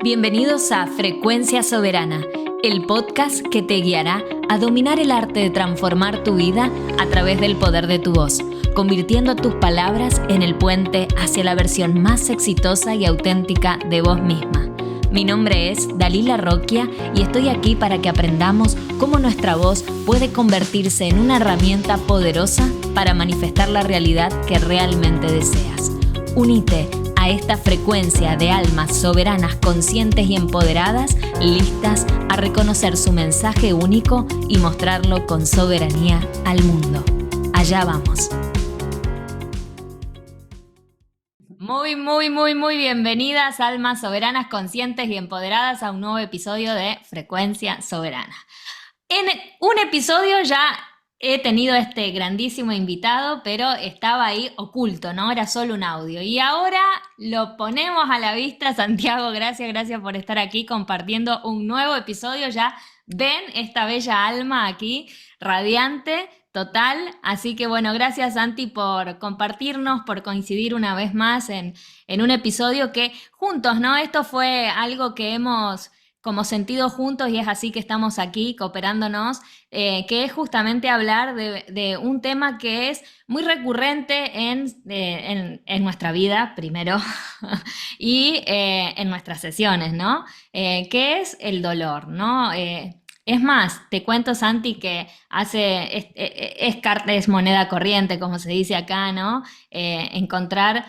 Bienvenidos a Frecuencia Soberana, el podcast que te guiará a dominar el arte de transformar tu vida a través del poder de tu voz, convirtiendo tus palabras en el puente hacia la versión más exitosa y auténtica de vos misma. Mi nombre es Dalila Roquia y estoy aquí para que aprendamos cómo nuestra voz puede convertirse en una herramienta poderosa para manifestar la realidad que realmente deseas. Unite a esta frecuencia de almas soberanas, conscientes y empoderadas, listas a reconocer su mensaje único y mostrarlo con soberanía al mundo. Allá vamos. Muy bienvenidas, almas soberanas, conscientes y empoderadas, a un nuevo episodio de Frecuencia Soberana. En un episodio ya he tenido este grandísimo invitado, pero estaba ahí oculto, ¿no? Era solo un audio. Y ahora lo ponemos a la vista. Santiago, gracias por estar aquí compartiendo un nuevo episodio. Ya ven esta bella alma aquí, radiante, total. Así que bueno, gracias Santi por compartirnos, por coincidir una vez más en un episodio que juntos, ¿no? Esto fue algo que hemos como sentido juntos y es así que estamos aquí cooperándonos, que es justamente hablar de un tema que es muy recurrente en nuestra vida, primero, y en nuestras sesiones, ¿no? Que es el dolor, ¿no? Es más, te cuento, Santi, que es moneda corriente, como se dice acá, ¿no? Encontrar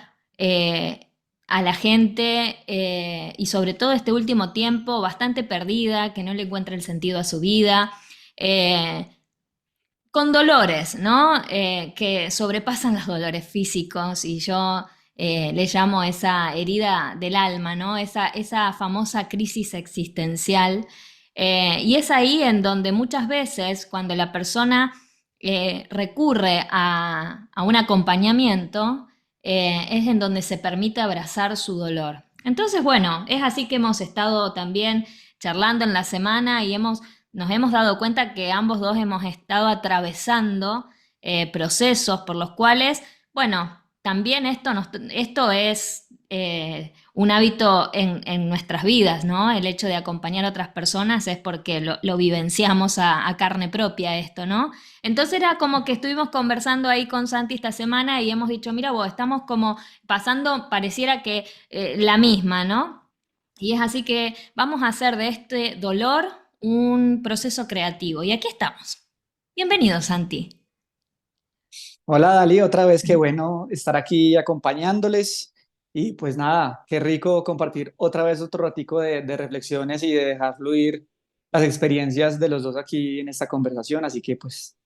a la gente y sobre todo este último tiempo bastante perdida, que no le encuentra el sentido a su vida, eh, con dolores, ¿no? Que sobrepasan los dolores físicos y yo le llamo esa herida del alma, ¿no? Esa famosa crisis existencial. Y es ahí en donde muchas veces cuando la persona recurre a un acompañamiento, es en donde se permite abrazar su dolor. Entonces, bueno, es así que hemos estado también charlando en la semana y nos hemos dado cuenta que ambos dos hemos estado atravesando procesos por los cuales, bueno, también esto es un hábito en nuestras vidas, ¿no? El hecho de acompañar a otras personas es porque lo vivenciamos a carne propia esto, ¿no? Entonces era como que estuvimos conversando ahí con Santi esta semana y hemos dicho, mira vos, estamos como pasando, pareciera que la misma, ¿no? Y es así que vamos a hacer de este dolor un proceso creativo. Y aquí estamos. Bienvenido, Santi. Hola Dali, otra vez qué bueno estar aquí acompañándoles y pues nada, qué rico compartir otra vez otro ratico de reflexiones y de dejar fluir las experiencias de los dos aquí en esta conversación, así que pues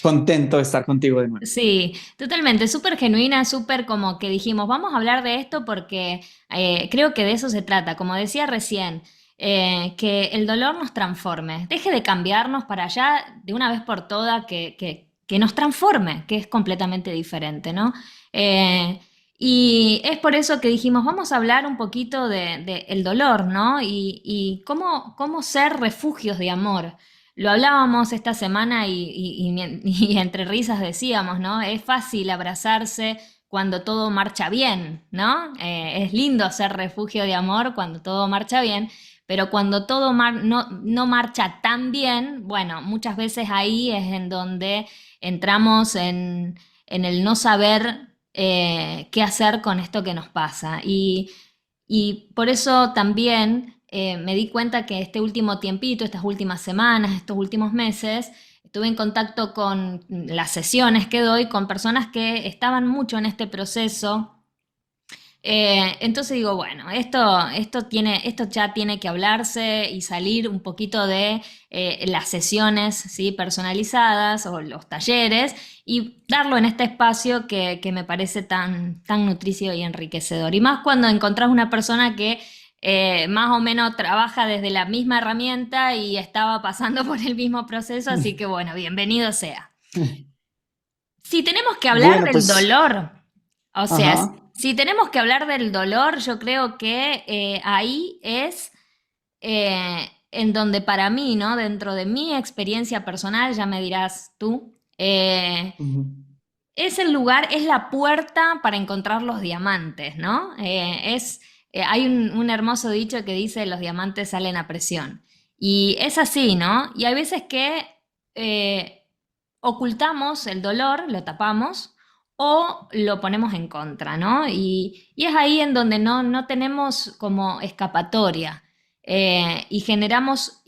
contento de estar contigo de nuevo. Sí, totalmente, súper genuina, súper como que dijimos, vamos a hablar de esto porque creo que de eso se trata, como decía recién, que el dolor nos transforme, deje de cambiarnos para allá de una vez por todas, que nos transforme, que es completamente diferente, ¿no? Eh, y es por eso que dijimos, vamos a hablar un poquito de el dolor, ¿no? Y cómo ser refugios de amor. Lo hablábamos esta semana y entre risas decíamos, ¿no? Es fácil abrazarse cuando todo marcha bien, ¿no? Es lindo ser refugio de amor cuando todo marcha bien, pero cuando todo no marcha tan bien, bueno, muchas veces ahí es en donde entramos en el no saber qué hacer con esto que nos pasa. Y por eso también me di cuenta que este último tiempito, estas últimas semanas, estos últimos meses, estuve en contacto con las sesiones que doy con personas que estaban mucho en este proceso. Entonces digo, bueno, esto ya tiene que hablarse y salir un poquito de las sesiones, ¿sí? Personalizadas o los talleres y darlo en este espacio que me parece tan nutricio y enriquecedor. Y más cuando encontrás una persona que más o menos trabaja desde la misma herramienta y estaba pasando por el mismo proceso, así que bueno, bienvenido sea. Si tenemos que hablar Bueno, del pues, dolor, o sea, ajá, si tenemos que hablar del dolor, yo creo que ahí es en donde para mí, ¿no? Dentro de mi experiencia personal, ya me dirás tú, ujú, es el lugar, es la puerta para encontrar los diamantes, ¿no? Es Hay un hermoso dicho que dice los diamantes salen a presión. Y es así, ¿no? Y hay veces que eh, ocultamos el dolor, lo tapamos o lo ponemos en contra, ¿no? Y es ahí en donde no tenemos como escapatoria y generamos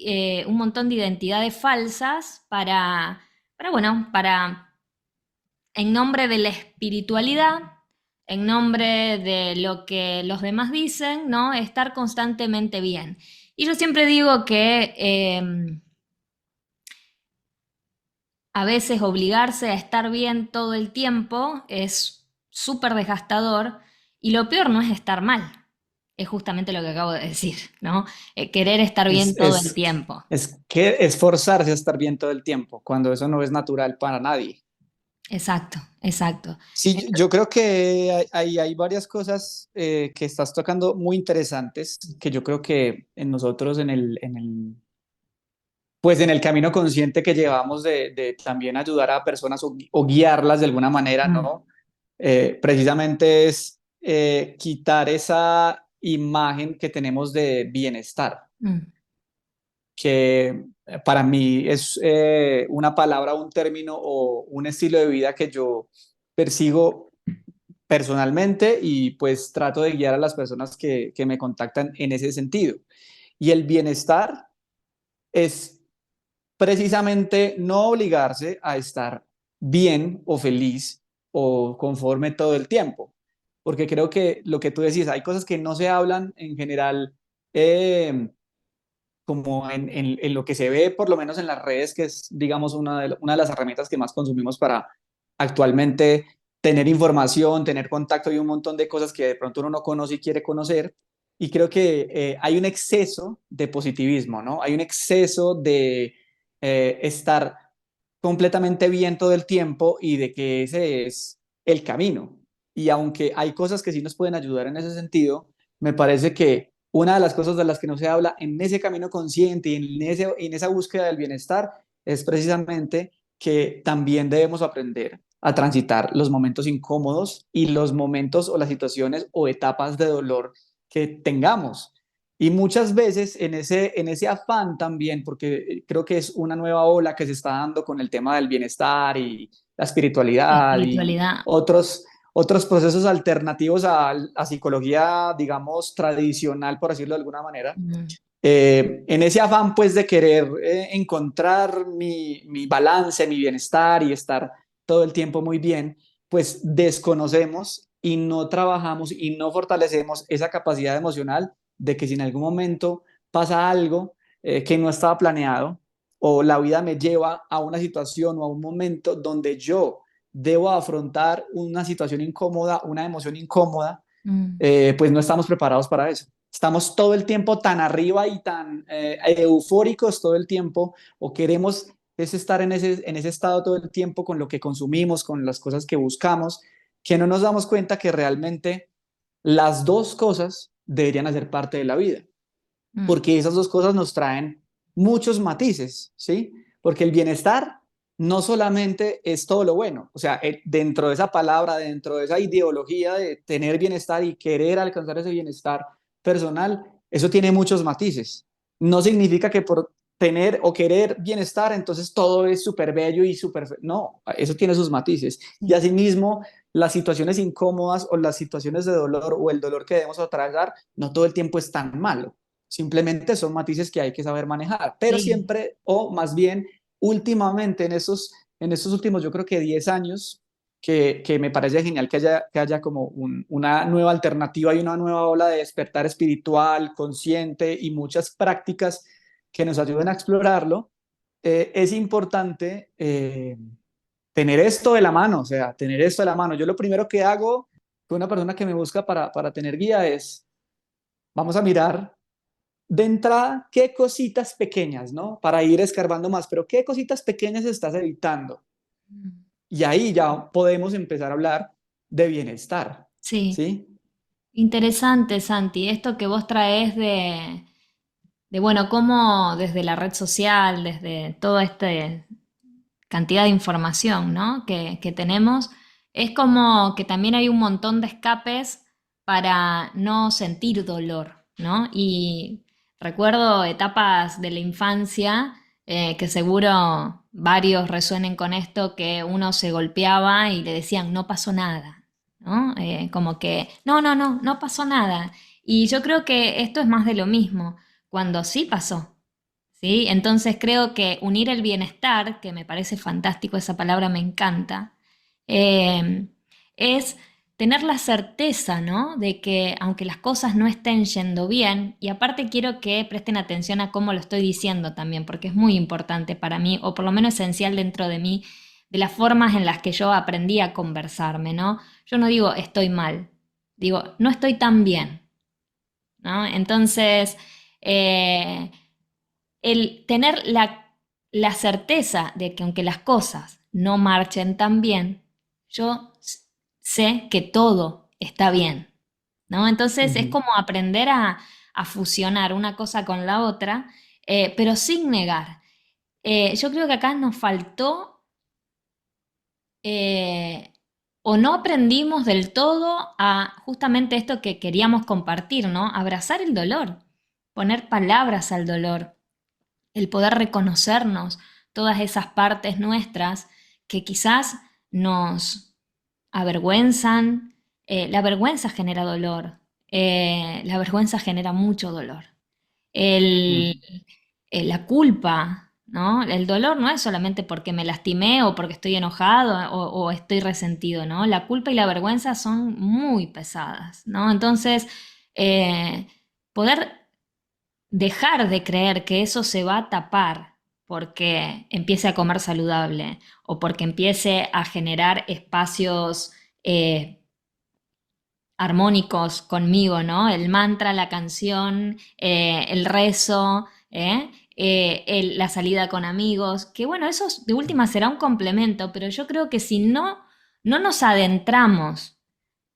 un montón de identidades falsas bueno, en nombre de la espiritualidad, en nombre de lo que los demás dicen, ¿no? Estar constantemente bien. Y yo siempre digo que a veces obligarse a estar bien todo el tiempo es súper desgastador y lo peor no es estar mal, es justamente lo que acabo de decir, ¿no? Querer estar bien Es, todo el es, tiempo. es que esforzarse a estar bien todo el tiempo, cuando eso no es natural para nadie. Exacto, exacto. Sí, yo creo que hay varias cosas que estás tocando muy interesantes, que yo creo que en nosotros, pues en el camino consciente que llevamos de también ayudar a personas o guiarlas de alguna manera, Mm, ¿no? Precisamente es quitar esa imagen que tenemos de bienestar, mm, que para mí es una palabra, un término o un estilo de vida que yo persigo personalmente y pues trato de guiar a las personas que me contactan en ese sentido. Y el bienestar es precisamente no obligarse a estar bien o feliz o conforme todo el tiempo, porque creo que lo que tú decís, hay cosas que no se hablan en general, como en lo que se ve, por lo menos en las redes, que es, digamos, una de las herramientas que más consumimos para actualmente tener información, tener contacto y un montón de cosas que de pronto uno no conoce y quiere conocer. Y creo que hay un exceso de positivismo, ¿no? Hay un exceso de estar completamente bien todo el tiempo y de que ese es el camino. Y aunque hay cosas que sí nos pueden ayudar en ese sentido, me parece que una de las cosas de las que no se habla en ese camino consciente y en esa búsqueda del bienestar es precisamente que también debemos aprender a transitar los momentos incómodos y los momentos o las situaciones o etapas de dolor que tengamos. Y muchas veces en ese afán también, porque creo que es una nueva ola que se está dando con el tema del bienestar y la la espiritualidad y espiritualidad. otros procesos alternativos a psicología, digamos, tradicional, por decirlo de alguna manera. Mm, En ese afán, pues, de querer encontrar mi balance, mi bienestar y estar todo el tiempo muy bien, pues desconocemos y no trabajamos y no fortalecemos esa capacidad emocional de que si en algún momento pasa algo que no estaba planeado o la vida me lleva a una situación o a un momento donde yo debo afrontar una situación incómoda, una emoción incómoda, mm, pues no estamos preparados para eso. Estamos todo el tiempo tan arriba y tan eufóricos todo el tiempo, o queremos es estar en ese estado todo el tiempo con lo que consumimos, con las cosas que buscamos, que no nos damos cuenta que realmente las dos cosas deberían hacer parte de la vida, mm. porque esas dos cosas nos traen muchos matices, ¿sí? Porque el bienestar no solamente es todo lo bueno, o sea, dentro de esa palabra, dentro de esa ideología de tener bienestar y querer alcanzar ese bienestar personal, eso tiene muchos matices. No significa que por tener o querer bienestar, entonces todo es súper bello y súper... No, eso tiene sus matices. Y Sí, asimismo, las situaciones incómodas o las situaciones de dolor o el dolor que debemos atravesar, no todo el tiempo es tan malo. Simplemente son matices que hay que saber manejar, pero sí. siempre, o más bien, últimamente, en estos últimos, yo creo que 10 años, que me parece genial que haya como una nueva alternativa y una nueva ola de despertar espiritual, consciente y muchas prácticas que nos ayuden a explorarlo, es importante tener esto de la mano, o sea, tener esto de la mano. Yo lo primero que hago con una persona que me busca para tener guía es, vamos a mirar de entrada, ¿qué cositas pequeñas, no? Para ir escarbando más, pero ¿qué cositas pequeñas estás evitando? Mm. Y ahí ya podemos empezar a hablar de bienestar, Sí, ¿sí? interesante, Santi. Esto que vos traes bueno, cómo desde la red social, desde toda esta cantidad de información, ¿no? que tenemos, es como que también hay un montón de escapes para no sentir dolor, ¿no? Y recuerdo etapas de la infancia que seguro varios resuenen con esto, que uno se golpeaba y le decían, no pasó nada, ¿no? Como que, no pasó nada. Y yo creo que esto es más de lo mismo, cuando sí pasó. ¿Sí? Entonces creo que unir el bienestar, que me parece fantástico, esa palabra me encanta, eh, es tener la certeza, ¿no? De que aunque las cosas no estén yendo bien, y aparte quiero que presten atención a cómo lo estoy diciendo también, porque es muy importante para mí, o por lo menos esencial dentro de mí, de las formas en las que yo aprendí a conversarme, ¿no? Yo no digo estoy mal, digo no estoy tan bien, ¿no? Entonces, eh, el tener la certeza de que aunque las cosas no marchen tan bien, yo sé que todo está bien, ¿no? Entonces es Ujú. como aprender a fusionar una cosa con la otra, pero sin negar. Yo creo que acá nos faltó eh, o no aprendimos del todo a justamente esto que queríamos compartir, ¿no? Abrazar el dolor, poner palabras al dolor, el poder reconocernos todas esas partes nuestras que quizás nos avergüenzan. La vergüenza genera dolor, la vergüenza genera mucho dolor. El, Mm. la culpa, ¿no? El dolor no es solamente porque me lastimé o porque estoy enojado o estoy resentido, ¿no? La culpa y la vergüenza son muy pesadas, ¿no? Entonces, eh, poder dejar de creer que eso se va a tapar porque empiece a comer saludable o porque empiece a generar espacios armónicos conmigo, ¿no? El mantra, la canción, el rezo, la salida con amigos, que bueno, eso de última será un complemento, pero yo creo que si no nos adentramos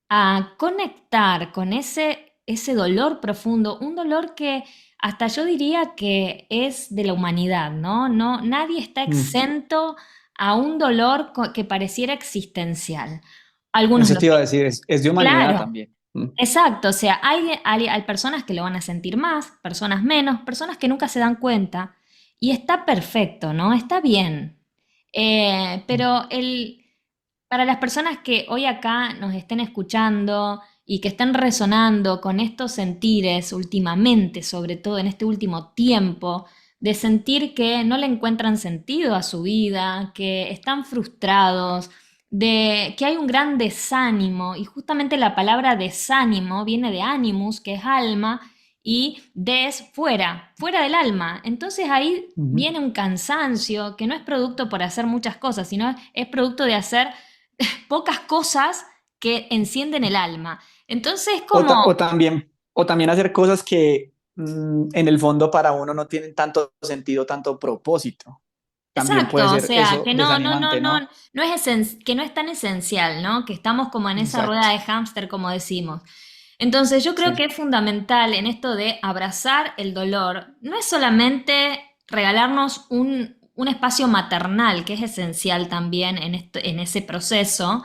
a conectar con ese dolor profundo, un dolor que hasta yo diría que es de la humanidad, ¿no? No, nadie está Mm. exento a un dolor que pareciera existencial. Algunos Eso lo te iba a decir, es de humanidad claro, también. Mm. exacto, o sea, hay personas que lo van a sentir más, personas menos, personas que nunca se dan cuenta, y está perfecto, ¿no? Está bien. Pero para las personas que hoy acá nos estén escuchando y que estén resonando con estos sentires últimamente, sobre todo en este último tiempo, de sentir que no le encuentran sentido a su vida, que están frustrados, de que hay un gran desánimo, y justamente la palabra desánimo viene de animus, que es alma, y des fuera, fuera del alma. Entonces ahí Ujú. viene un cansancio que no es producto por hacer muchas cosas, sino es producto de hacer pocas cosas que encienden el alma. Entonces, O, como, o también hacer cosas que en el fondo para uno no tienen tanto sentido, tanto propósito. También puede exacto, o ser sea, eso que desanimante, ¿no? no es que no es tan esencial, ¿no? Que estamos como en esa rueda Exacto. de hámster, como decimos. Entonces, yo creo Sí. que es fundamental en esto de abrazar el dolor, no es solamente regalarnos un espacio maternal, que es esencial también en ese proceso,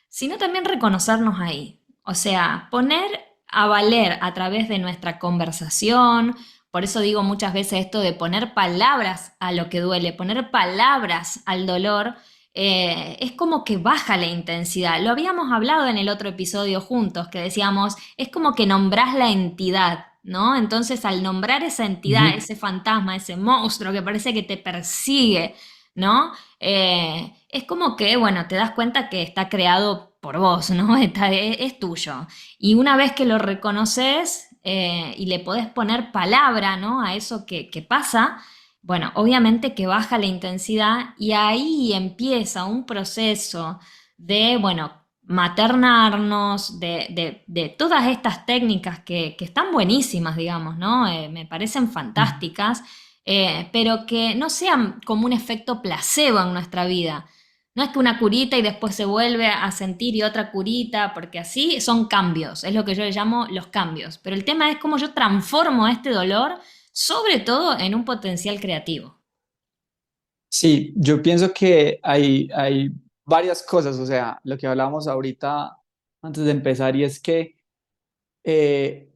sino también reconocernos ahí. O sea, poner a valer a través de nuestra conversación. Por eso digo muchas veces esto de poner palabras a lo que duele, poner palabras al dolor, es como que baja la intensidad. Lo habíamos hablado en el otro episodio juntos, que decíamos, es como que nombrás la entidad, ¿no? Entonces al nombrar esa entidad, Ujú. ese fantasma, ese monstruo que parece que te persigue, ¿no? Es como que, bueno, te das cuenta que está creado por vos, ¿no? Es tuyo. Y una vez que lo reconoces y le podés poner palabra, ¿no? A eso que pasa, bueno, obviamente que baja la intensidad y ahí empieza un proceso de, bueno, maternarnos, de todas estas técnicas que están buenísimas, digamos, ¿no? Me parecen Ujú. fantásticas, pero que no sean como un efecto placebo en nuestra vida. No es que una curita y después se vuelve a sentir y otra curita, porque así son cambios, es lo que yo le llamo los cambios. Pero el tema es cómo yo transformo este dolor, sobre todo en un potencial creativo. Sí, yo pienso que hay varias cosas, o sea, lo que hablábamos ahorita antes de empezar, y es que eh,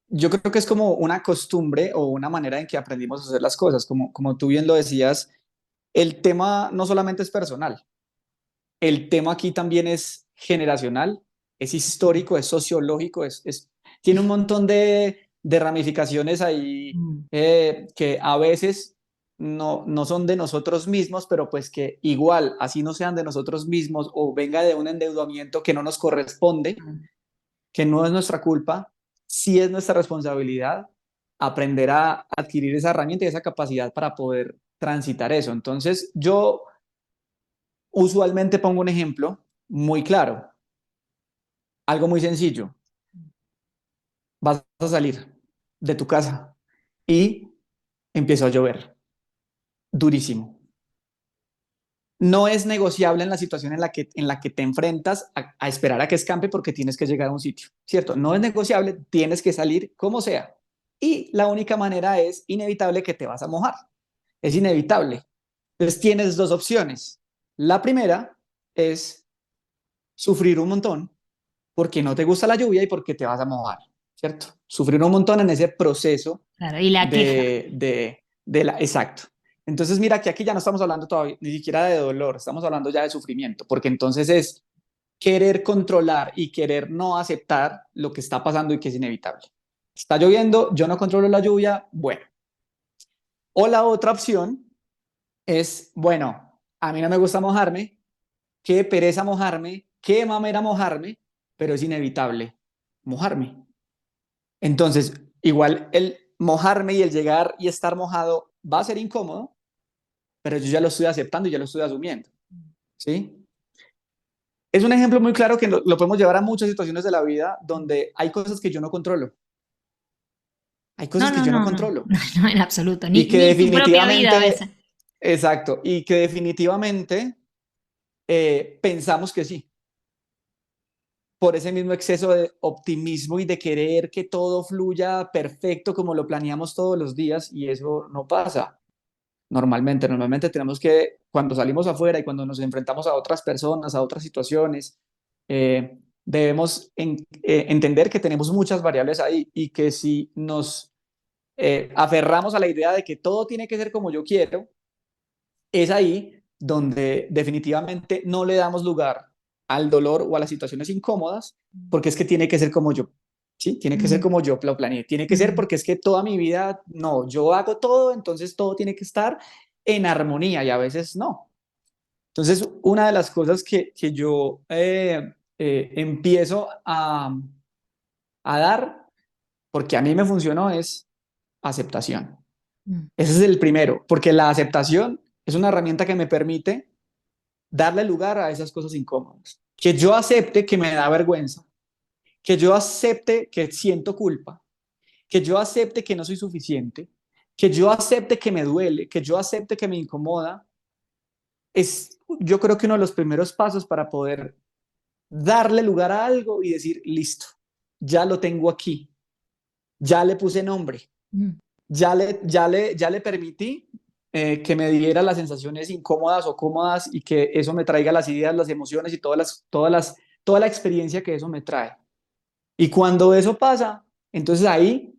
yo creo que es como una costumbre o una manera en que aprendimos a hacer las cosas. Como tú bien lo decías, el tema no solamente es personal, el tema aquí también es generacional, es histórico, es sociológico, tiene un montón de ramificaciones ahí Mm. que a veces no son de nosotros mismos, pero pues que igual, así no sean de nosotros mismos o venga de un endeudamiento que no nos corresponde, Mm. que no es nuestra culpa, sí es nuestra responsabilidad aprender a adquirir esa herramienta y esa capacidad para poder transitar eso. Entonces, yo usualmente pongo un ejemplo muy claro, algo muy sencillo. Vas a salir de tu casa y empieza a llover durísimo. No es negociable en la situación en la que te enfrentas a esperar a que escampe porque tienes que llegar a un sitio, ¿cierto? No es negociable, tienes que salir como sea. Y la única manera es inevitable que te vas a mojar. Es inevitable. Entonces tienes dos opciones. La primera es sufrir un montón porque no te gusta la lluvia y porque te vas a mojar, ¿cierto? Sufrir un montón en ese proceso Claro, y la queja. exacto. Entonces, mira que aquí ya no estamos hablando todavía ni siquiera de dolor, estamos hablando ya de sufrimiento, porque entonces es querer controlar y querer no aceptar lo que está pasando y que es inevitable. Está lloviendo, yo no controlo la lluvia, bueno. O la otra opción es, bueno, a mí no me gusta mojarme, qué pereza mojarme, qué mamera mojarme, pero es inevitable mojarme. Entonces, igual el mojarme y el llegar y estar mojado va a ser incómodo, pero yo ya lo estoy aceptando y ya lo estoy asumiendo, ¿sí? Es un ejemplo muy claro que lo podemos llevar a muchas situaciones de la vida donde hay cosas que yo no controlo, hay No, cosas que no, yo no no, no, controlo no, no, en absoluto, y que ni tu propia vida a definitivamente, veces. exacto, y que definitivamente pensamos que sí, por ese mismo exceso de optimismo y de querer que todo fluya perfecto como lo planeamos todos los días y eso no pasa. Normalmente tenemos que, cuando salimos afuera y cuando nos enfrentamos a otras personas, a otras situaciones, debemos entender que tenemos muchas variables ahí y que si nos aferramos a la idea de que todo tiene que ser como yo quiero, es ahí donde definitivamente no le damos lugar al dolor o a las situaciones incómodas, porque es que tiene que ser como yo, ¿sí? Tiene que ser Mm, como yo lo planeé, tiene que ser mm, porque es que toda mi vida, no, yo hago todo, entonces todo tiene que estar en armonía y a veces no. Entonces, una de las cosas que yo empiezo a dar, porque a mí me funcionó, es aceptación. mm, Ese es el primero, porque la aceptación es una herramienta que me permite darle lugar a esas cosas incómodas. Que yo acepte que me da vergüenza, que yo acepte que siento culpa, que yo acepte que no soy suficiente, que yo acepte que me duele, que yo acepte que me incomoda, es yo creo que uno de los primeros pasos para poder darle lugar a algo y decir, listo, ya lo tengo aquí, ya le puse nombre, mm, ya le permití que me diera las sensaciones incómodas o cómodas y que eso me traiga las ideas, las emociones y toda la experiencia que eso me trae. Y cuando eso pasa, entonces ahí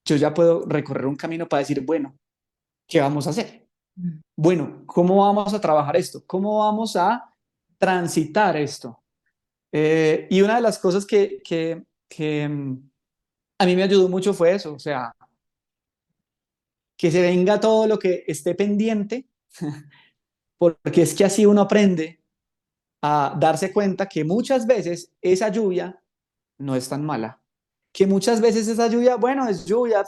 yo ya puedo recorrer un camino para decir, bueno, ¿qué vamos a hacer? mm. Bueno, ¿cómo vamos a trabajar esto? ¿Cómo vamos a transitar esto? Y una de las cosas que a mí me ayudó mucho fue eso, o sea, que se venga todo lo que esté pendiente, porque es que así uno aprende a darse cuenta que muchas veces esa lluvia no es tan mala, que muchas veces esa lluvia, bueno, es lluvia,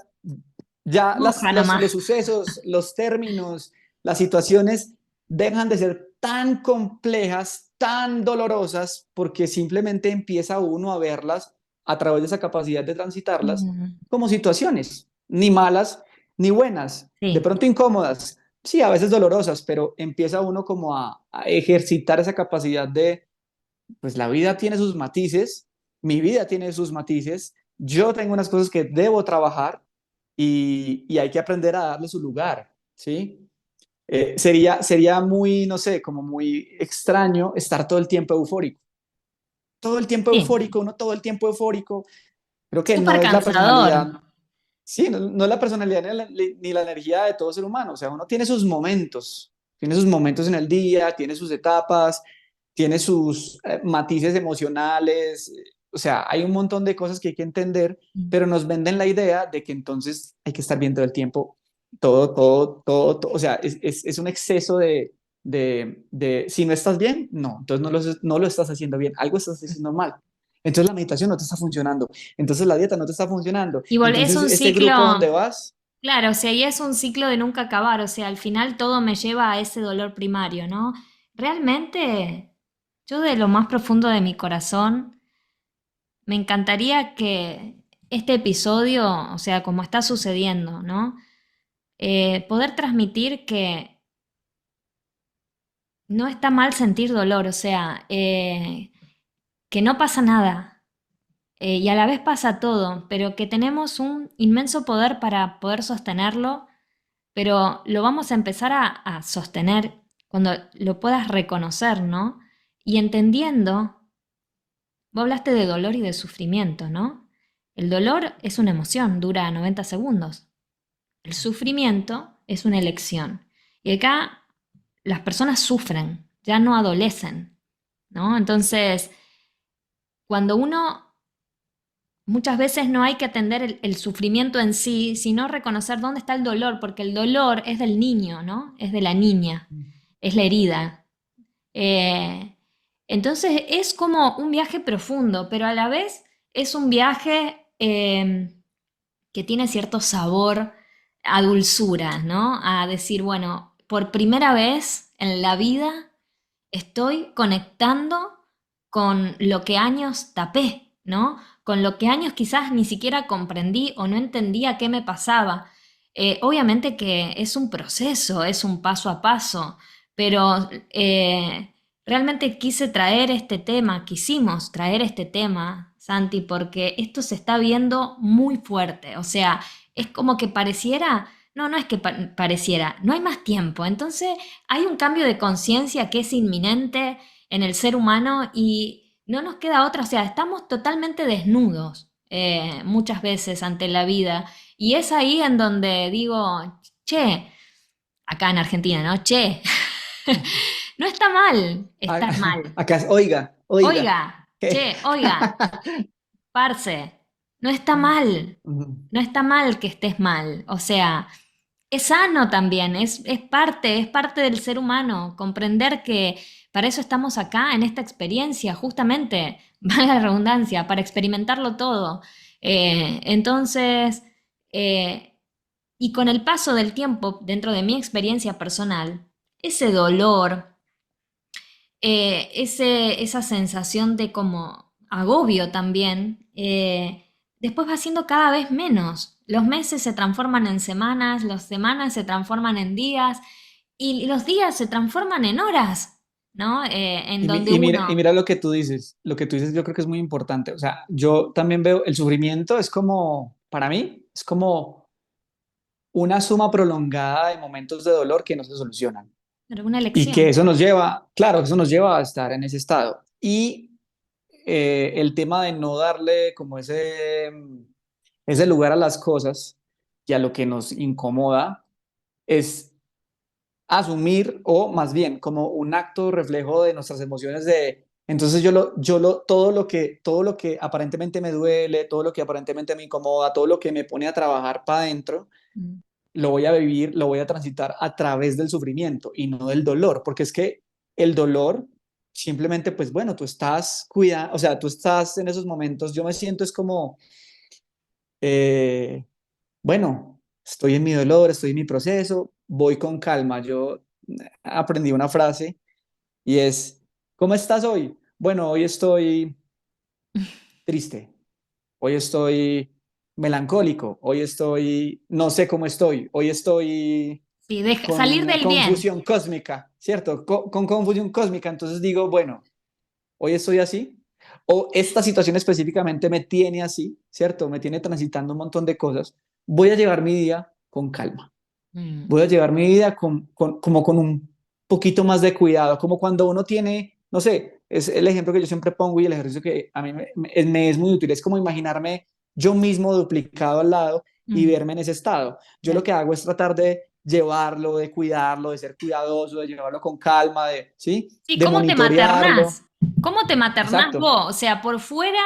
ya Moja nomás. los sucesos, los términos, las situaciones dejan de ser tan complejas, tan dolorosas, porque simplemente empieza uno a verlas a través de esa capacidad de transitarlas Mm, como situaciones, ni malas ni buenas, de sí. pronto incómodas, sí, a veces dolorosas, pero empieza uno como a ejercitar esa capacidad de, pues la vida tiene sus matices, mi vida tiene sus matices, yo tengo unas cosas que debo trabajar y hay que aprender a darle su lugar, ¿sí? Sería muy, no sé, como muy extraño estar todo el tiempo eufórico. Todo el tiempo Sí. eufórico, uno todo el tiempo eufórico. Creo que Súper no es la cansador. personalidad. Sí, no, no es la personalidad ni la energía de todo ser humano. O sea, uno tiene sus momentos en el día, tiene sus etapas, tiene sus matices emocionales. O sea, hay un montón de cosas que hay que entender, pero nos venden la idea de que entonces hay que estar bien todo el tiempo, todo. O sea, es un exceso si no estás bien, no, entonces no lo estás haciendo bien, algo estás haciendo mal. Entonces la meditación no te está funcionando, entonces la dieta no te está funcionando. Y es Entonces un este grupo donde ciclo, vas, claro, o sea, y es un ciclo de nunca acabar, o sea, al final todo me lleva a ese dolor primario, ¿no? Realmente, yo de lo más profundo de mi corazón, me encantaría que este episodio, o sea, como está sucediendo, ¿no? Poder transmitir que no está mal sentir dolor, o sea, que no pasa nada, y a la vez pasa todo, pero que tenemos un inmenso poder para poder sostenerlo, pero lo vamos a empezar a sostener cuando lo puedas reconocer, ¿no? Y entendiendo, vos hablaste de dolor y de sufrimiento, ¿no? El dolor es una emoción, dura 90 segundos. El sufrimiento es una elección. Y acá las personas sufren, ya no adolecen, ¿no? Entonces, cuando uno muchas veces no hay que atender el sufrimiento en sí, sino reconocer dónde está el dolor, porque el dolor es del niño, ¿no? Es de la niña, es la herida. Eh, entonces es como un viaje profundo, pero a la vez es un viaje que tiene cierto sabor a dulzura, ¿no? A decir, bueno, por primera vez en la vida estoy conectando con lo que años tapé, ¿no? Con lo que años quizás ni siquiera comprendí o no entendía qué me pasaba. Obviamente que es un proceso, es un paso a paso, pero realmente quise traer este tema, quisimos traer este tema, Santi, porque esto se está viendo muy fuerte, o sea, es como que pareciera, no es que pareciera, no hay más tiempo, entonces hay un cambio de conciencia que es inminente en el ser humano y no nos queda otra, o sea, estamos totalmente desnudos muchas veces ante la vida y es ahí en donde digo, che, acá en Argentina, ¿no? Che, no está mal estar mal. acá es, oiga. Oiga, che, oiga, parce, no está mal, no está mal que estés mal, o sea, es sano también, es parte del ser humano, comprender que para eso estamos acá en esta experiencia, justamente, valga la redundancia, para experimentarlo todo. Entonces, eh, y con el paso del tiempo, dentro de mi experiencia personal, ese dolor, esa sensación de como agobio también, después va siendo cada vez menos. Los meses se transforman en semanas, las semanas se transforman en días y los días se transforman en horas, ¿no? En donde Y uno, mira lo que tú dices yo creo que es muy importante. O sea, yo también veo el sufrimiento es como, para mí, es como una suma prolongada de momentos de dolor que no se solucionan. pero una Y que elección. eso nos lleva, claro, eso nos lleva a estar en ese estado. Y el tema de no darle como ese lugar a las cosas y a lo que nos incomoda es asumir o más bien como un acto reflejo de nuestras emociones de entonces todo lo que aparentemente me duele, todo lo que aparentemente me incomoda, todo lo que me pone a trabajar para adentro, Mm. lo voy a vivir, lo voy a transitar a través del sufrimiento y no del dolor, porque es que el dolor simplemente, pues bueno, tú estás cuidando, o sea, tú estás en esos momentos, yo me siento es como, eh, bueno, estoy en mi dolor, estoy en mi proceso, voy con calma. Yo aprendí una frase y es, ¿cómo estás hoy? Bueno, hoy estoy triste, hoy estoy melancólico, hoy estoy, no sé cómo estoy, hoy estoy Sí, salir con del bien. confusión cósmica, ¿cierto? Con confusión cósmica. Entonces digo, bueno, hoy estoy así, o esta situación específicamente me tiene así, ¿cierto? Me tiene transitando un montón de cosas. Voy a llevar mi día con calma. Mm. Voy a llevar mi vida como con un poquito más de cuidado, como cuando uno tiene, no sé, es el ejemplo que yo siempre pongo y el ejercicio que a mí me es muy útil, es como imaginarme yo mismo duplicado al lado y Mm, verme en ese estado. Yo lo claro. que hago es tratar de llevarlo, de cuidarlo, de ser cuidadoso, de llevarlo con calma, de, ¿sí? Sí, De ¿cómo te monitorearlo. maternás? ¿Cómo te maternás Exacto. vos? O sea, por fuera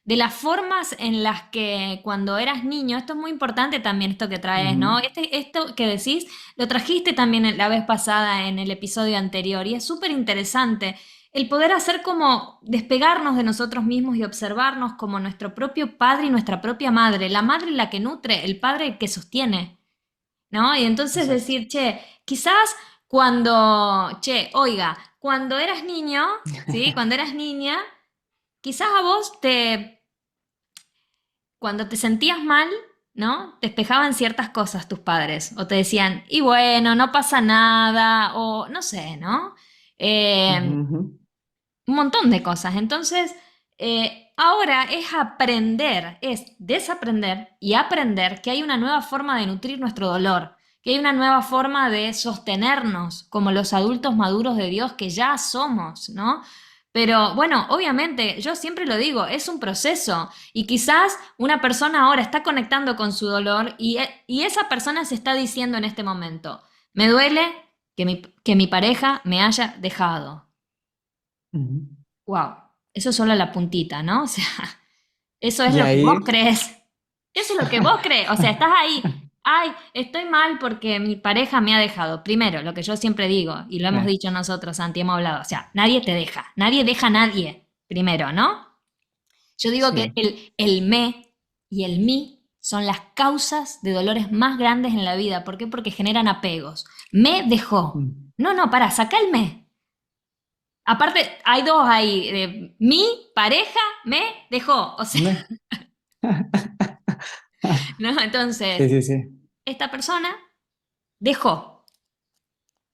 de las formas en las que cuando eras niño, esto es muy importante también, esto que traes, ¿no? Ujú, Esto que decís, lo trajiste también la vez pasada en el episodio anterior y es súper interesante el poder hacer como despegarnos de nosotros mismos y observarnos como nuestro propio padre y nuestra propia madre, la madre la que nutre, el padre el que sostiene. ¿No? Y entonces exacto. decir, che, quizás che, oiga, cuando eras niño, ¿sí? Cuando eras niña, quizás a vos cuando te sentías mal, ¿no? Te espejaban ciertas cosas tus padres, o te decían, y bueno, no pasa nada, o no sé, ¿no? Ujú, Eh, ujú. un montón de cosas. Entonces, ahora es aprender, es desaprender y aprender que hay una nueva forma de nutrir nuestro dolor, que hay una nueva forma de sostenernos como los adultos maduros de Dios que ya somos, ¿no? Pero bueno, obviamente, yo siempre lo digo, es un proceso y quizás una persona ahora está conectando con su dolor y esa persona se está diciendo en este momento, me duele que mi pareja me haya dejado. Ujú. Wow, eso es solo la puntita, ¿no? O sea, eso es Y lo que vos ahí, crees. Eso es lo que vos crees. O sea, estás ahí. Ay, estoy mal porque mi pareja me ha dejado. Primero, lo que yo siempre digo, y lo hemos eh, dicho nosotros, Santi, hemos hablado. O sea, nadie te deja. Nadie deja a nadie. Primero, ¿no? Yo digo que sí. el me y el mi son las causas de dolores más grandes en la vida. ¿Por qué? Porque generan apegos. Me dejó. Mm. No, no, para, saca el me. Aparte, hay dos ahí, mi pareja me dejó, o sea, Me- ¿no? Sí, Entonces, sí, sí. esta persona dejó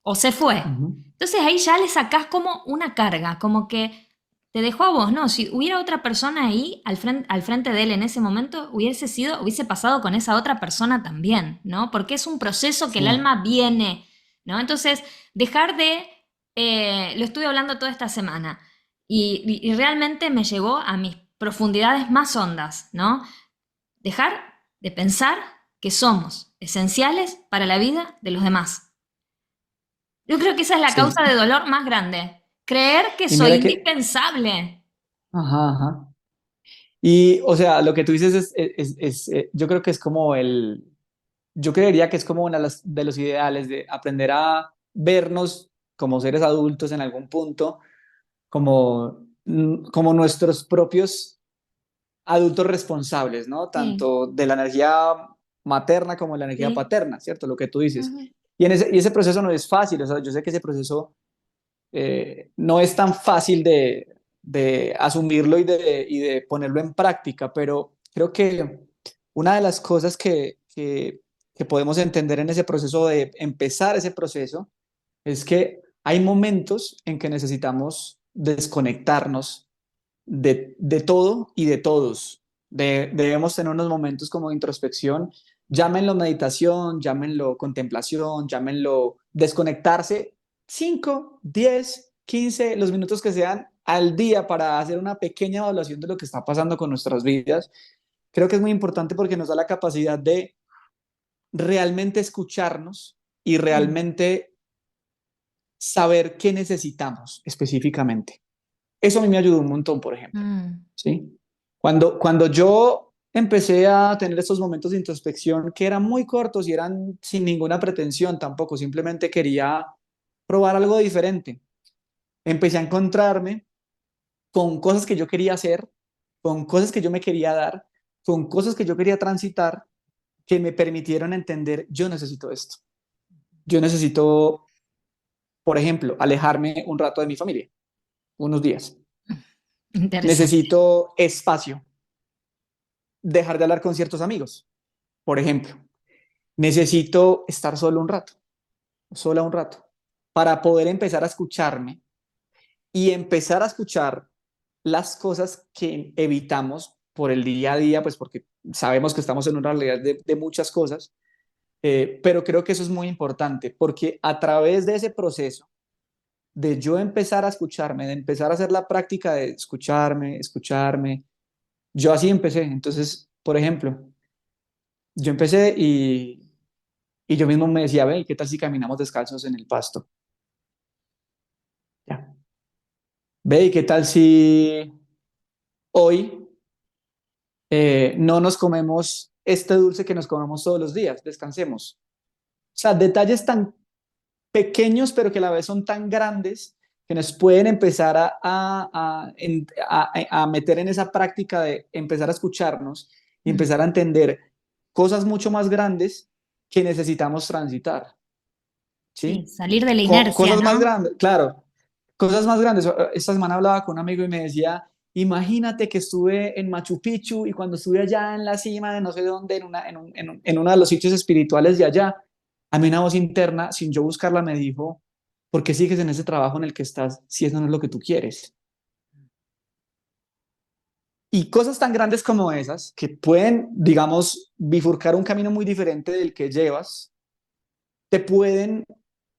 o se fue. Ujú. Entonces ahí ya le sacás como una carga, como que te dejó a vos, ¿no? Si hubiera otra persona ahí al frente de él en ese momento, hubiese pasado con esa otra persona también, ¿no? Porque es un proceso que el Sí. alma viene, ¿no? Entonces, dejar lo estuve hablando toda esta semana y realmente me llevó a mis profundidades más hondas, ¿no? Dejar de pensar que somos esenciales para la vida de los demás. Yo creo que esa es la Sí. causa de dolor más grande. Creer que Y soy mira que, indispensable. ajá, ajá. Y, o sea, lo que tú dices yo creo que es como yo creería que es como uno de los ideales de aprender a vernos como seres adultos en algún punto, como, como nuestros propios adultos responsables, ¿no? Sí, Tanto de la energía materna como de la energía sí. paterna, ¿cierto? Lo que tú dices. Ujú. Y ese proceso no es fácil, o sea, yo sé que ese proceso no es tan fácil de asumirlo y de ponerlo en práctica, pero creo que una de las cosas que podemos entender en ese proceso de empezar ese proceso es que hay momentos en que necesitamos desconectarnos de todo y de todos. Debemos tener unos momentos como de introspección, llámenlo meditación, llámenlo contemplación, llámenlo desconectarse 5 10 15 los minutos que sean al día para hacer una pequeña evaluación de lo que está pasando con nuestras vidas. Creo que es muy importante porque nos da la capacidad de realmente escucharnos y Mm, realmente saber qué necesitamos específicamente. Eso a mí me ayudó un montón, por ejemplo. mm. ¿Sí? Cuando yo empecé a tener estos momentos de introspección que eran muy cortos y eran sin ninguna pretensión tampoco, simplemente quería probar algo diferente. Empecé a encontrarme con cosas que yo quería hacer, con cosas que yo me quería dar, con cosas que yo quería transitar, que me permitieron entender, yo necesito esto. Yo necesito, por ejemplo, alejarme un rato de mi familia, unos días. Interesante. Necesito espacio, dejar de hablar con ciertos amigos, por ejemplo. Necesito estar solo un rato, sola un rato, para poder empezar a escucharme y empezar a escuchar las cosas que evitamos por el día a día, pues porque sabemos que estamos en una realidad de muchas cosas, pero creo que eso es muy importante porque a través de ese proceso de yo empezar a escucharme, de empezar a hacer la práctica de escucharme, escucharme, yo así empecé. Entonces, Por ejemplo, yo empecé y yo mismo me decía, ve, ¿qué tal si caminamos descalzos en el pasto? Ya. Ve, ¿qué tal si hoy no nos comemos este dulce que nos comemos todos los días? Descansemos. O sea, detalles tan pequeños, pero que a la vez son tan grandes que nos pueden empezar a meter en esa práctica de empezar a escucharnos y Mm. empezar a entender cosas mucho más grandes que necesitamos transitar, Sí, ¿sí? salir de la inercia, Cosas más ¿no? grandes, claro, cosas más grandes. Esta semana hablaba con un amigo y me decía, imagínate que estuve en Machu Picchu y cuando estuve allá en la cima de no sé dónde, en uno de los sitios espirituales de allá, a mí una voz interna, sin yo buscarla, me dijo, ¿por qué sigues en ese trabajo en el que estás si eso no es lo que tú quieres? Y cosas tan grandes como esas, que pueden, digamos, bifurcar un camino muy diferente del que llevas, te pueden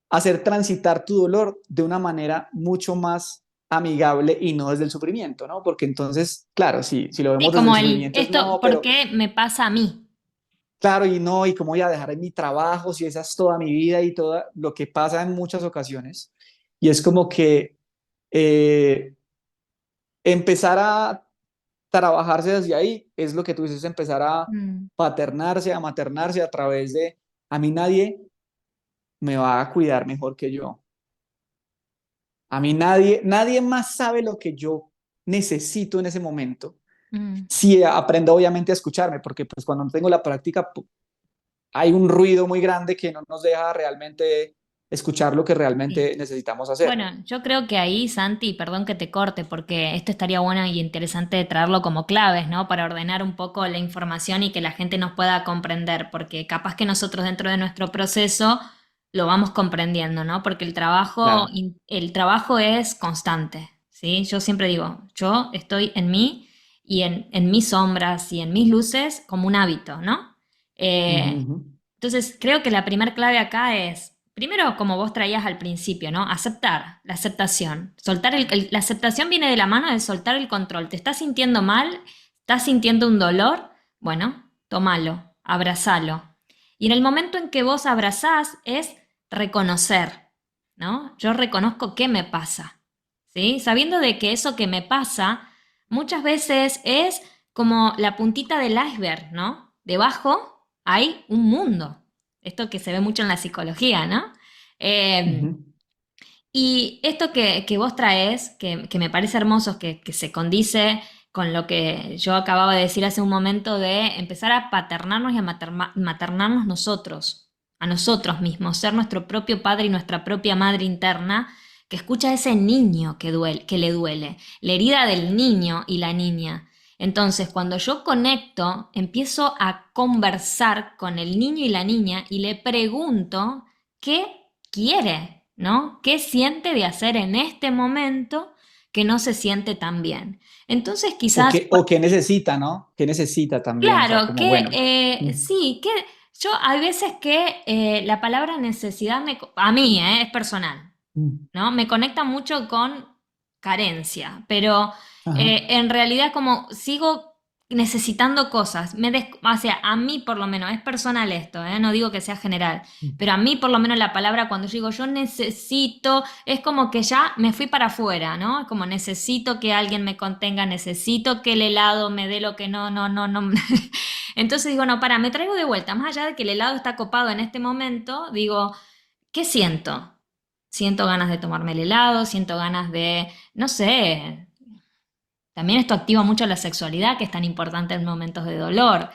hacer transitar tu dolor de una manera mucho más amigable y no desde el sufrimiento, ¿no? Porque entonces, claro, si lo Sí, vemos desde el como el, sufrimiento es esto, no, ¿por pero qué me pasa a mí? claro, y no, y cómo voy a dejar en mi trabajo si esa es toda mi vida y todo lo que pasa en muchas ocasiones. Y es como que eh, empezar a trabajarse desde ahí es lo que tú dices, empezar a Mm. paternarse, a maternarse a través de, a mí nadie me va a cuidar mejor que yo. A mí nadie más sabe lo que yo necesito en ese momento. Mm. Si aprendo obviamente a escucharme, porque pues cuando no tengo la práctica hay un ruido muy grande que no nos deja realmente escuchar lo que Sí. realmente necesitamos hacer. Bueno, yo creo que ahí, Santi, perdón que te corte, porque esto estaría bueno y interesante traerlo como claves, ¿no? Para ordenar un poco la información y que la gente nos pueda comprender, porque capaz que nosotros dentro de nuestro proceso lo vamos comprendiendo, ¿no? Porque Claro. el trabajo es constante, ¿sí? Yo siempre digo, yo estoy en mí y en mis sombras y en mis luces como un hábito, ¿no? Ujú, Eh, ujú. entonces, creo que la primera clave acá es, primero, como vos traías al principio, ¿no? Aceptar, la aceptación. Soltar la aceptación viene de la mano de soltar el control. ¿Te estás sintiendo mal? ¿Estás sintiendo un dolor? Bueno, tómalo, abrazalo. Y en el momento en que vos abrazás es reconocer, ¿no? Yo reconozco qué me pasa, ¿sí? Sabiendo de que eso que me pasa muchas veces es como la puntita del iceberg, ¿no? Debajo hay un mundo. Esto que se ve mucho en la psicología, ¿no? Eh, Ujú. y esto que vos traes, que me parece hermoso, que se condice con lo que yo acababa de decir hace un momento de empezar a paternarnos y a maternarnos nosotros, a nosotros mismos, ser nuestro propio padre y nuestra propia madre interna, que escucha a ese niño que le duele, la herida del niño y la niña. Entonces, cuando yo conecto, empiezo a conversar con el niño y la niña y le pregunto qué quiere, ¿no? ¿Qué siente de hacer en este momento que no se siente tan bien? Entonces, quizás, O qué necesita, ¿no? ¿Qué necesita también? O sea, claro, como bueno. sí, que yo hay veces que la palabra necesidad a mí, es personal. Mm. ¿No? Me conecta mucho con carencia, pero Ajá. en realidad como sigo necesitando cosas, o sea, a mí por lo menos, es personal esto, no digo que sea general, pero a mí por lo menos la palabra cuando yo digo yo necesito, es como que ya me fui para afuera, ¿no? Es como necesito que alguien me contenga, necesito que el helado me dé lo que no. Entonces digo, no, para, me traigo de vuelta, más allá de que el helado está copado en este momento, digo, ¿qué siento? Siento ganas de tomarme el helado, siento ganas de, no sé, también esto activa mucho la sexualidad, que es tan importante en momentos de dolor.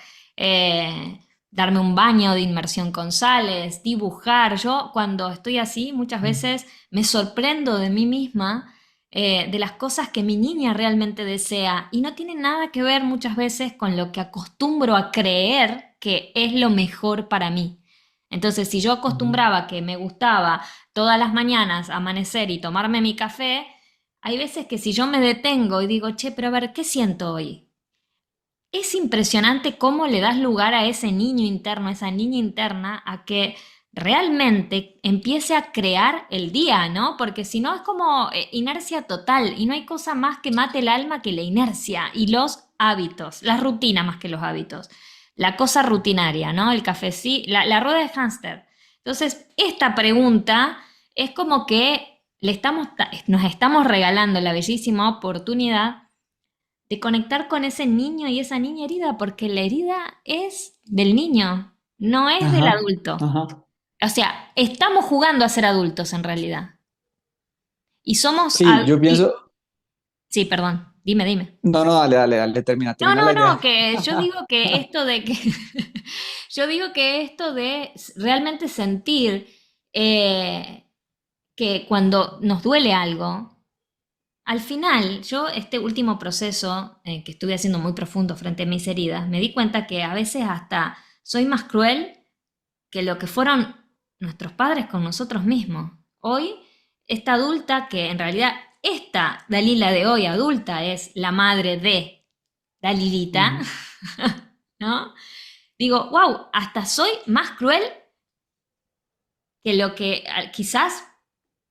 Darme un baño de inmersión con sales, dibujar. Yo cuando estoy así, muchas Mm. veces me sorprendo de mí misma, de las cosas que mi niña realmente desea. Y no tiene nada que ver muchas veces con lo que acostumbro a creer que es lo mejor para mí. Entonces, si yo Ujú. acostumbraba que me gustaba todas las mañanas amanecer y tomarme mi café, hay veces que si yo me detengo y digo, che, pero a ver, ¿qué siento hoy? Es impresionante cómo le das lugar a ese niño interno, a esa niña interna, a que realmente empiece a crear el día, ¿no? Porque si no es como inercia total y no hay cosa más que mate el alma que la inercia y los hábitos, la rutina más que los hábitos, la cosa rutinaria, ¿no? El cafecito, la rueda de hámster. Entonces, esta pregunta es como que nos estamos regalando la bellísima oportunidad de conectar con ese niño y esa niña herida, porque la herida es del niño, no es del Ajá, adulto. ajá. O sea, estamos jugando a ser adultos en realidad. Y somos... Sí, yo pienso, Sí, perdón, dime. no, no, dale, dale, dale, termina, No, termina la idea. no, que yo digo que esto de que... yo digo que esto de realmente sentir que cuando nos duele algo, al final, yo este último proceso que estuve haciendo muy profundo frente a mis heridas, me di cuenta que a veces hasta soy más cruel que lo que fueron nuestros padres con nosotros mismos. Hoy, esta adulta, que en realidad esta Dalila de hoy adulta es la madre de Dalilita, Ujú. ¿no? Digo, wow, hasta soy más cruel que lo que quizás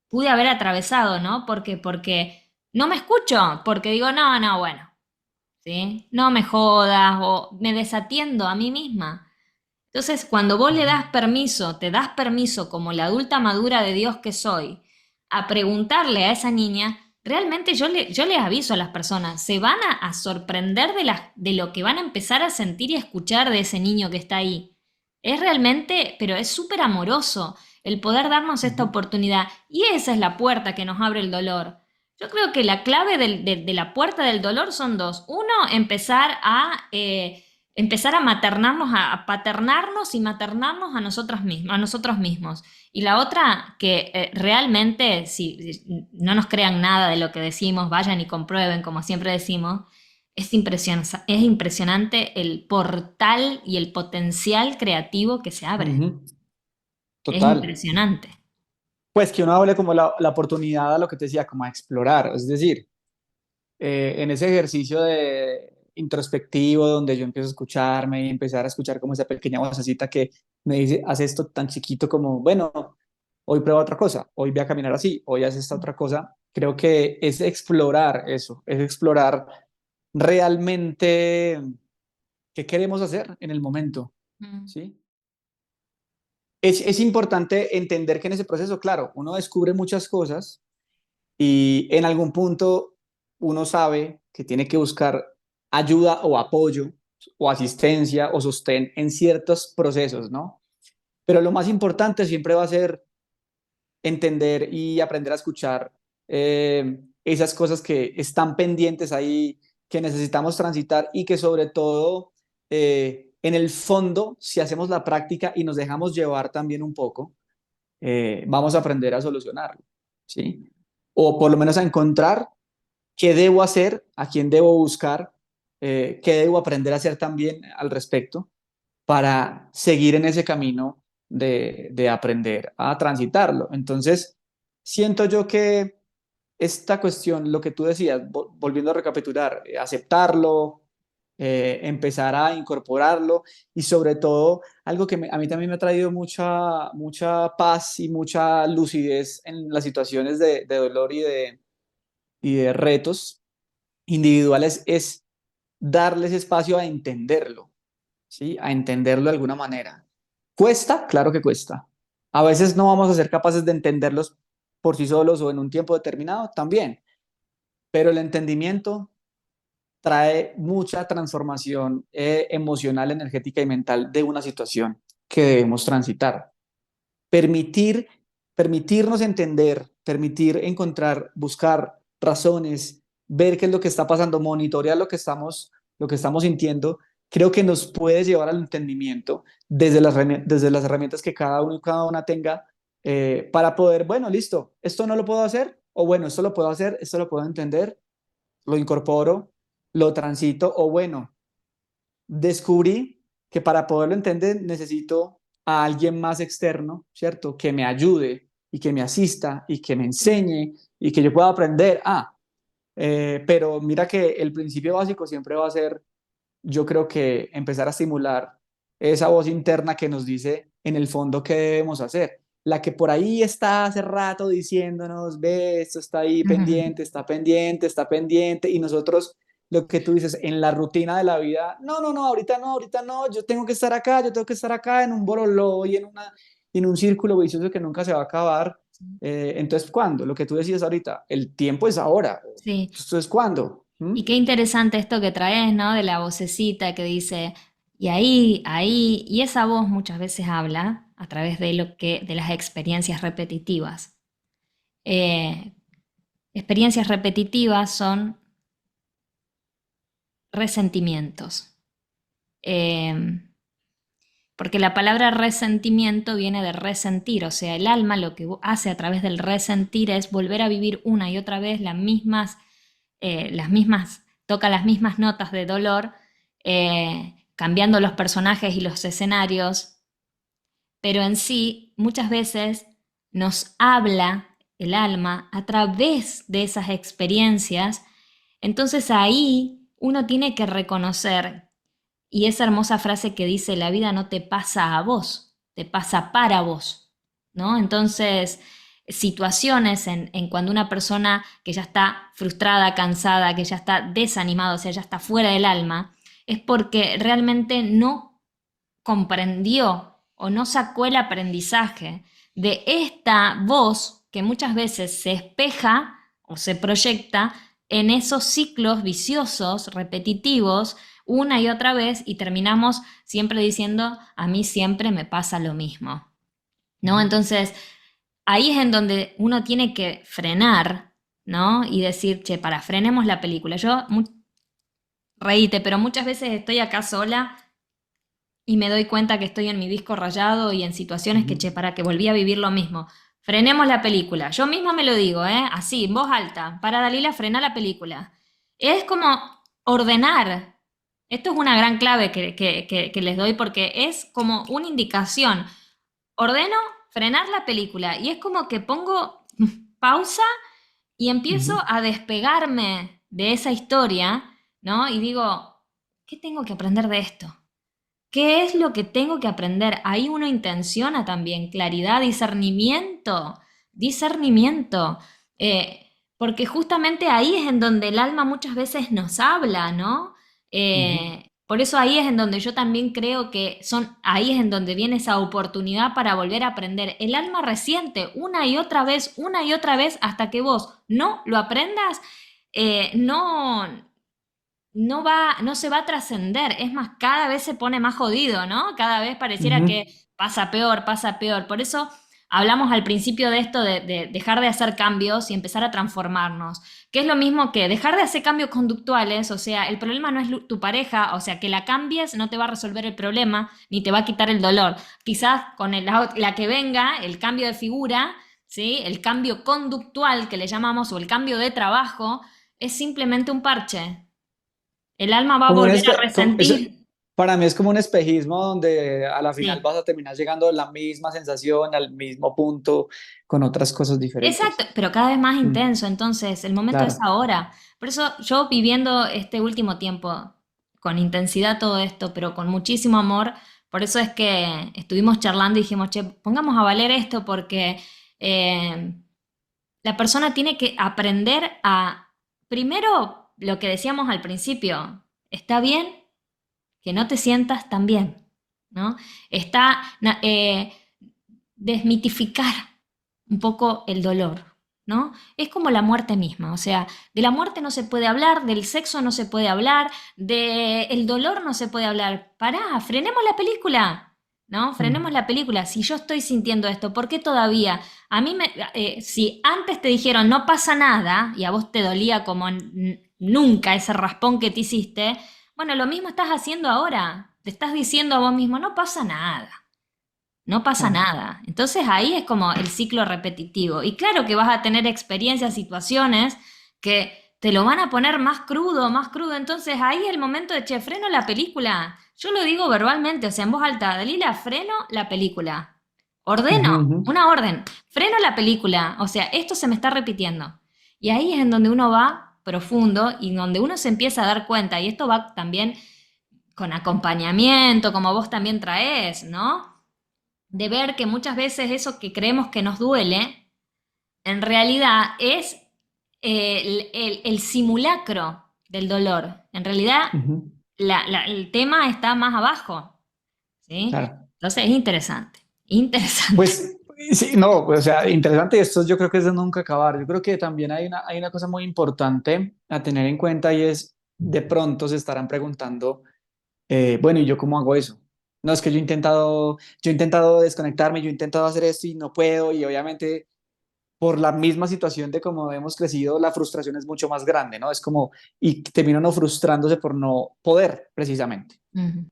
pude haber atravesado, ¿no? Porque no me escucho, porque digo, no, bueno, ¿sí? No me jodas o me desatiendo a mí misma. Entonces, cuando vos le das permiso, te das permiso como la adulta madura de Dios que soy, a preguntarle a esa niña, realmente yo le aviso a las personas, se van a sorprender de lo que van a empezar a sentir y a escuchar de ese niño que está ahí. Es realmente, pero es súper amoroso el poder darnos esta Ujú. oportunidad. Y esa es la puerta que nos abre el dolor. Yo creo que la clave de la puerta del dolor son dos. Uno, empezar a maternarnos, a paternarnos y maternarnos a nosotros mismos. Y la otra, que realmente, si no nos crean nada de lo que decimos, vayan y comprueben, como siempre decimos, es impresionante el portal y el potencial creativo que se abre. Ujú. Es Total. impresionante. Pues que uno hable como la oportunidad a lo que te decía, como a explorar, es decir, en ese ejercicio de introspectivo donde yo empiezo a escucharme y empezar a escuchar como esa pequeña vocecita que me dice, haz esto tan chiquito como, bueno, hoy prueba otra cosa, hoy voy a caminar así, hoy haz esta otra cosa, creo que es explorar eso, es explorar realmente qué queremos hacer en el momento, Mm, ¿sí? Es importante entender que en ese proceso, claro, uno descubre muchas cosas y en algún punto uno sabe que tiene que buscar ayuda o apoyo o asistencia o sostén en ciertos procesos, ¿no? Pero lo más importante siempre va a ser entender y aprender a escuchar esas cosas que están pendientes ahí, que necesitamos transitar y que sobre todo en el fondo, si hacemos la práctica y nos dejamos llevar también un poco, vamos a aprender a solucionarlo, ¿sí? O por lo menos a encontrar qué debo hacer, a quién debo buscar, qué debo aprender a hacer también al respecto para seguir en ese camino de aprender a transitarlo. Entonces, siento yo que esta cuestión, lo que tú decías, volviendo a recapitular, aceptarlo, empezar a incorporarlo y sobre todo algo que a mí también me ha traído mucha paz y mucha lucidez en las situaciones de dolor y de retos individuales es darles espacio a entenderlo, ¿sí? A entenderlo de alguna manera. ¿Cuesta? Claro que cuesta. A veces no vamos a ser capaces de entenderlos por sí solos o en un tiempo determinado, también, pero el entendimiento trae mucha transformación emocional, energética y mental de una situación que debemos transitar. Permitir, permitirnos entender, permitir encontrar, buscar razones, ver qué es lo que está pasando, monitorear lo que estamos sintiendo, creo que nos puede llevar al entendimiento desde las herramientas que cada uno y cada una tenga para poder, bueno, listo, esto no lo puedo hacer, o bueno, esto lo puedo hacer, esto lo puedo entender, lo incorporo, lo transito, o bueno, descubrí que para poderlo entender necesito a alguien más externo, ¿cierto? Que me ayude y que me asista y que me enseñe y que yo pueda aprender. Pero mira que el principio básico siempre va a ser, yo creo que empezar a estimular esa voz interna que nos dice, en el fondo qué debemos hacer. La que por ahí está hace rato diciéndonos, ve, esto está ahí pendiente, está pendiente, está pendiente, y nosotros, lo que tú dices, en la rutina de la vida, no, no, no, ahorita no, yo tengo que estar acá, yo tengo que estar acá en un boroló y en un círculo vicioso que nunca se va a acabar. Entonces, ¿cuándo? Lo que tú decías ahorita, el tiempo es ahora. Sí. ¿Esto es cuándo? ¿Mm? Y qué interesante esto que traes, ¿no? De la vocecita que dice, y ahí, y esa voz muchas veces habla a través de de las experiencias repetitivas. Eh, Experiencias repetitivas son resentimientos. Eh, Porque la palabra resentimiento viene de resentir, o sea, el alma lo que hace a través del resentir es volver a vivir una y otra vez toca las mismas notas de dolor, cambiando los personajes y los escenarios, pero en sí muchas veces nos habla el alma a través de esas experiencias. Entonces ahí uno tiene que reconocer, y esa hermosa frase que dice, la vida no te pasa a vos, te pasa para vos, ¿no? Entonces, situaciones en cuando una persona que ya está frustrada, cansada, que ya está desanimada, o sea, ya está fuera del alma, es porque realmente no comprendió o no sacó el aprendizaje de esta voz que muchas veces se espeja o se proyecta en esos ciclos viciosos, repetitivos, una y otra vez, y terminamos siempre diciendo, a mí siempre me pasa lo mismo, ¿no? Entonces, ahí es en donde uno tiene que frenar, ¿no? Y decir, che, frenemos la película. Reíte, pero muchas veces estoy acá sola y me doy cuenta que estoy en mi disco rayado y en situaciones que, Ujú. che, para que volví a vivir lo mismo. Frenemos la película. Yo misma me lo digo, ¿eh? Así, en voz alta. Para Dalila, frena la película. Es como ordenar. Esto es una gran clave que les doy porque es como una indicación. Ordeno frenar la película y es como que pongo pausa y empiezo Ujú. a despegarme de esa historia, ¿no? Y digo, ¿qué tengo que aprender de esto? ¿Qué es lo que tengo que aprender? Ahí uno intenciona también claridad, discernimiento, discernimiento. Porque justamente ahí es en donde el alma muchas veces nos habla, ¿no? Ujú. Por eso ahí es en donde yo también creo que ahí es en donde viene esa oportunidad para volver a aprender. El alma resiente una y otra vez, hasta que vos no lo aprendas, no, no se va a trascender, es más, cada vez se pone más jodido, ¿no? Cada vez pareciera Ujú. que pasa peor, pasa peor. Por eso hablamos al principio de esto de dejar de hacer cambios y empezar a transformarnos, que es lo mismo que dejar de hacer cambios conductuales, o sea, el problema no es tu pareja, o sea, que la cambies no te va a resolver el problema, ni te va a quitar el dolor. Quizás con la que venga, el cambio de figura, ¿sí? El cambio conductual que le llamamos, o el cambio de trabajo, es simplemente un parche. El alma va a Como un volver a resentir. para mí es como un espejismo donde a la final Sí, vas a terminar llegando a la misma sensación, al mismo punto, con otras cosas exacto, diferentes. pero cada vez más Mm, intenso. Entonces, el momento es claro. ahora. Por eso yo viviendo este último tiempo con intensidad todo esto, pero con muchísimo amor, por eso es que estuvimos charlando y dijimos, che, pongamos a valer esto porque eh, la persona tiene que aprender primero, lo que decíamos al principio, está bien que no te sientas tan bien, ¿no? Está desmitificar un poco el dolor, ¿no? Es como la muerte misma, o sea, de la muerte no se puede hablar, del sexo no se puede hablar, del dolor no se puede hablar. Pará, frenemos la película, ¿no? Frenemos Mm. la película. Si yo estoy sintiendo esto, ¿por qué todavía? Si antes te dijeron no pasa nada y a vos te dolía como nunca ese raspón que te hiciste, bueno, lo mismo estás haciendo ahora. Te estás diciendo a vos mismo, no pasa nada. No pasa Ah. nada. Entonces ahí es como el ciclo repetitivo. Y claro que vas a tener experiencias, situaciones que te lo van a poner más crudo, más crudo. Entonces ahí es el momento de, che, freno la película. Yo lo digo verbalmente, o sea, en voz alta, Dalila, freno la película. Ujú, Ordeno, ujú. una orden, freno la película. O sea, esto se me está repitiendo. Y ahí es en donde uno va profundo y donde uno se empieza a dar cuenta. Y esto va también con acompañamiento, como vos también traes, ¿no? de ver que muchas veces eso que creemos que nos duele, en realidad es el simulacro del dolor. En realidad, Ujú, el tema está más abajo, ¿sí? claro. Entonces es interesante, interesante. Pues sí, no, pues, o sea, interesante y esto yo creo que es de nunca acabar. Yo creo que también hay una cosa muy importante a tener en cuenta y es, de pronto se estarán preguntando, bueno, ¿y yo cómo hago eso? No, es que yo he intentado desconectarme, yo he intentado hacer esto y no puedo y obviamente por la misma situación de cómo hemos crecido, la frustración es mucho más grande, ¿no? Es como, y termina uno frustrándose por no poder, precisamente. Ujú.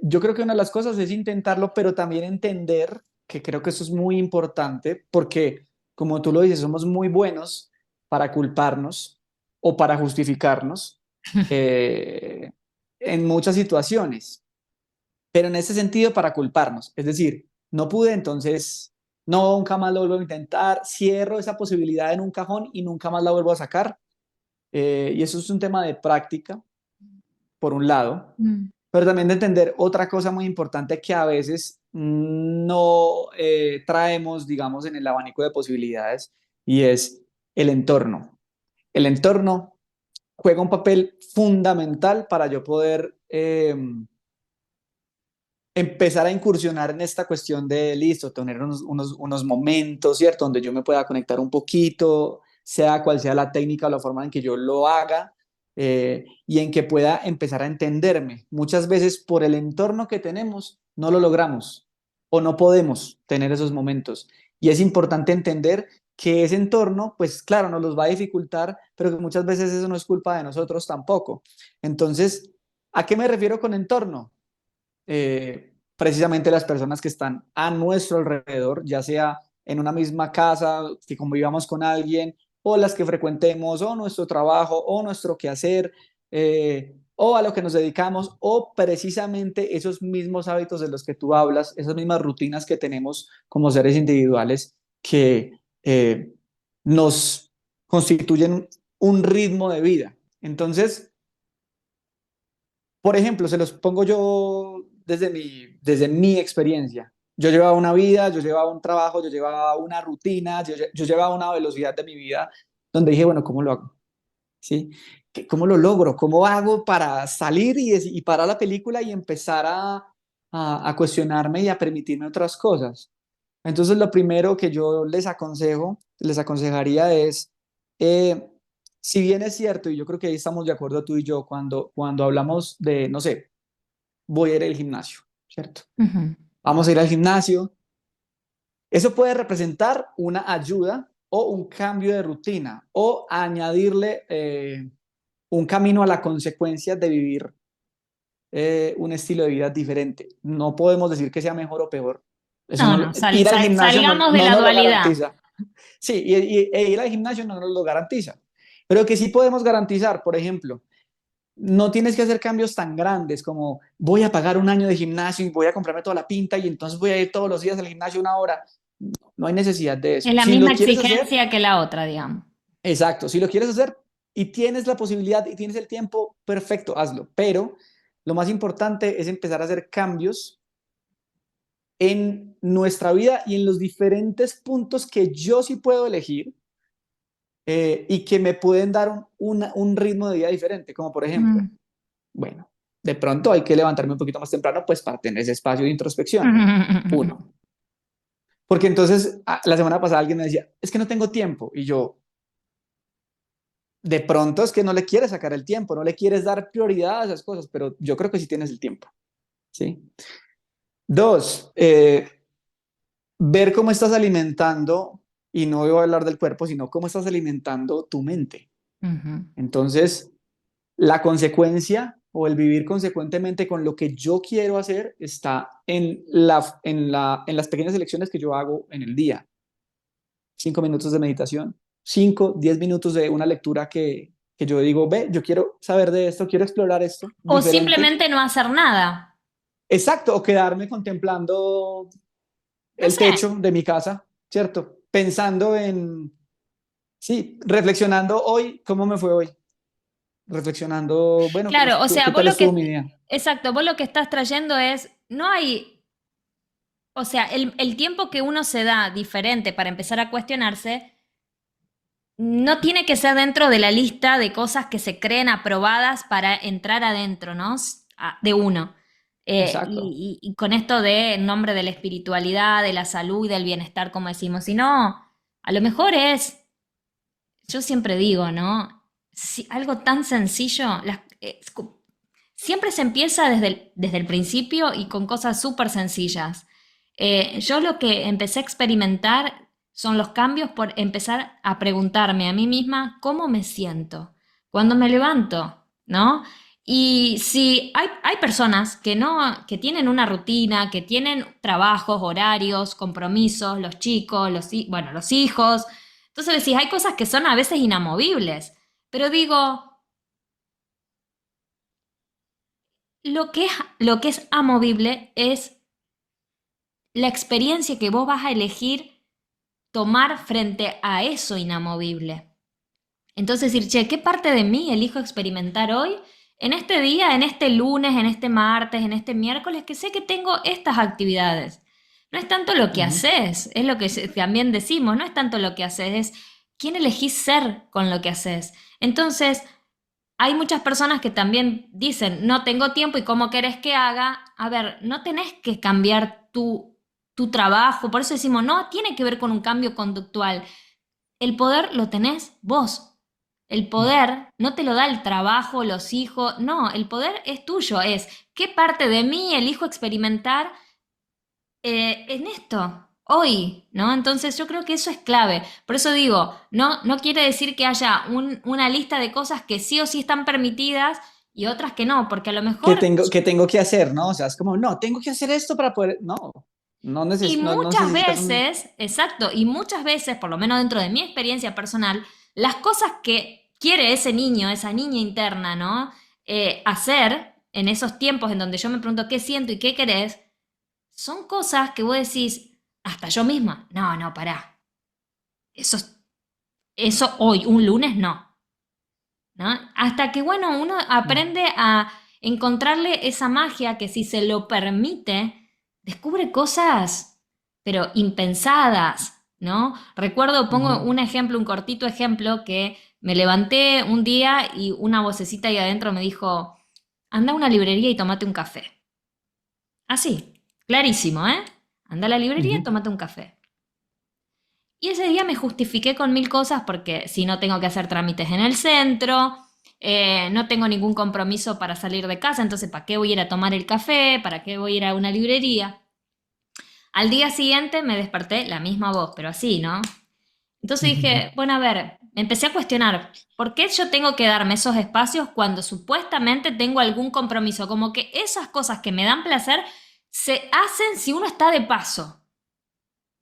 Yo creo que una de las cosas es intentarlo, pero también entender que creo que eso es muy importante porque, como tú lo dices, somos muy buenos para culparnos o para justificarnos eh, en muchas situaciones, pero en ese sentido para culparnos. Es decir, no pude, entonces no, nunca más lo vuelvo a intentar, cierro esa posibilidad en un cajón y nunca más la vuelvo a sacar. Y eso es un tema de práctica, por un lado, Mm. pero también de entender otra cosa muy importante que a veces no traemos, digamos, en el abanico de posibilidades, y es el entorno. El entorno juega un papel fundamental para yo poder empezar a incursionar en esta cuestión de, listo, tener unos momentos, ¿cierto? Donde yo me pueda conectar un poquito, sea cual sea la técnica o la forma en que yo lo haga, y en que pueda empezar a entenderme. Muchas veces por el entorno que tenemos no lo logramos o no podemos tener esos momentos. Y es importante entender que ese entorno, pues claro, nos los va a dificultar, pero que muchas veces eso no es culpa de nosotros tampoco. Entonces, ¿a qué me refiero con entorno? Precisamente las personas que están a nuestro alrededor, ya sea en una misma casa, que convivamos con alguien, o las que frecuentemos, o nuestro trabajo, o nuestro quehacer, o a lo que nos dedicamos, o precisamente esos mismos hábitos de los que tú hablas, esas mismas rutinas que tenemos como seres individuales que nos constituyen un ritmo de vida. Entonces, por ejemplo, se los pongo yo desde mi experiencia. Yo llevaba una vida, yo llevaba un trabajo, yo llevaba una rutina, yo llevaba una velocidad de mi vida donde dije, bueno, ¿cómo lo hago? ¿Sí? ¿Cómo lo logro? ¿Cómo hago para salir y parar la película y empezar a cuestionarme y a permitirme otras cosas? Entonces, lo primero que yo les aconsejaría es, eh, si bien es cierto, y yo creo que ahí estamos de acuerdo tú y yo, cuando hablamos de, no sé, voy a ir al gimnasio, ¿cierto? Ujú. Vamos a ir al gimnasio. Eso puede representar una ayuda o un cambio de rutina o añadirle un camino a la consecuencia de vivir un estilo de vida diferente. No podemos decir que sea mejor o peor. Eso No, no, no, ir al gimnasio salgamos de no la nos lo dualidad. garantiza. Sí, e ir al gimnasio no nos lo garantiza. Pero que sí podemos garantizar, por ejemplo, no tienes que hacer cambios tan grandes como voy a pagar un año de gimnasio y voy a comprarme toda la pinta y entonces voy a ir todos los días al gimnasio una hora. No hay necesidad de Es eso. la Si misma lo quieres hacer, exigencia que la otra, digamos. exacto, si lo quieres hacer y tienes la posibilidad y tienes el tiempo, perfecto, hazlo. Pero lo más importante es empezar a hacer cambios en nuestra vida y en los diferentes puntos que yo sí puedo elegir, y que me pueden dar un ritmo de vida diferente, como por ejemplo, Mm. bueno, de pronto hay que levantarme un poquito más temprano, pues para tener ese espacio de introspección. Uno. Porque entonces, la semana pasada alguien me decía, es que no tengo tiempo. Y yo, de pronto es que no le quieres sacar el tiempo, no le quieres dar prioridad a esas cosas, pero yo creo que sí tienes el tiempo. ¿Sí? Dos, ver cómo estás alimentando, y no voy a hablar del cuerpo, sino cómo estás alimentando tu mente. Ujú. Entonces, la consecuencia o el vivir consecuentemente con lo que yo quiero hacer está en las pequeñas elecciones que yo hago en el día. 5 minutos de meditación, 5, 10 minutos de una lectura que yo digo, ve, yo quiero saber de esto, quiero explorar esto O diferente. simplemente no hacer nada. Exacto, o quedarme contemplando No el sé. techo de mi casa, ¿cierto? Pensando sí, reflexionando hoy, ¿cómo me fue hoy? Reflexionando, bueno, Claro, o sea, ¿qué tal estuvo mi día? exacto, vos lo que estás trayendo es, no hay, O sea, el tiempo que uno se da diferente para empezar a cuestionarse no tiene que ser dentro de la lista de cosas que se creen aprobadas para entrar adentro, ¿no? De uno. Exacto. Y con esto de en nombre de la espiritualidad, de la salud y del bienestar, como decimos, sino a lo mejor es, yo siempre digo, ¿no? Si, algo tan sencillo, siempre se empieza desde el principio y con cosas súper sencillas. Yo lo que empecé a experimentar son los cambios por empezar a preguntarme a mí misma cómo me siento cuando me levanto, ¿no? Y si hay personas que no, que tienen una rutina, que tienen trabajos, horarios, compromisos, los chicos, bueno, los hijos. Entonces decís, hay cosas que son a veces inamovibles. Pero digo, lo que es amovible es la experiencia que vos vas a elegir tomar frente a eso inamovible. Entonces decir, che, ¿qué parte de mí elijo experimentar hoy? En este día, en este lunes, en este martes, en este miércoles, que sé que tengo estas actividades. No es tanto lo que Ujú. haces, es lo que también decimos, no es tanto lo que haces, es quién elegís ser con lo que haces. Entonces, hay muchas personas que también dicen, no tengo tiempo y cómo querés que haga. A ver, no tenés que cambiar tu trabajo, por eso decimos, no tiene que ver con un cambio conductual. El poder lo tenés vos. El poder no te lo da el trabajo, los hijos, no, el poder es tuyo, es qué parte de mí elijo experimentar en esto, hoy, ¿no? Entonces yo creo que eso es clave. Por eso digo, no quiere decir que haya una lista de cosas que sí o sí están permitidas y otras que no, porque a lo mejor, Que tengo que hacer, ¿no? O sea, es como, no, tengo que hacer esto para poder, no, y no muchas necesitas un... veces, exacto, y muchas veces, por lo menos dentro de mi experiencia personal, las cosas que quiere ese niño, esa niña interna, ¿no? Hacer en esos tiempos en donde yo me pregunto qué siento y qué querés, son cosas que vos decís, hasta yo misma, no, pará. Eso, eso hoy, un lunes, no, ¿no? Hasta que, bueno, uno aprende a encontrarle esa magia que si se lo permite, descubre cosas, pero impensadas, ¿no? Recuerdo, pongo Ujú. un ejemplo, un cortito ejemplo, que me levanté un día y una vocecita ahí adentro me dijo, anda a una librería y tomate un café. Así, clarísimo, ¿eh? Anda a la librería y Ujú. tomate un café. Y ese día me justifiqué con mil cosas porque si no tengo que hacer trámites en el centro, no tengo ningún compromiso para salir de casa, entonces ¿para qué voy a ir a tomar el café? ¿Para qué voy a ir a una librería? Al día siguiente me desperté la misma voz, pero así, ¿no? Entonces Ujú. dije, bueno, a ver, me empecé a cuestionar, ¿por qué yo tengo que darme esos espacios cuando supuestamente tengo algún compromiso? Como que esas cosas que me dan placer se hacen si uno está de paso.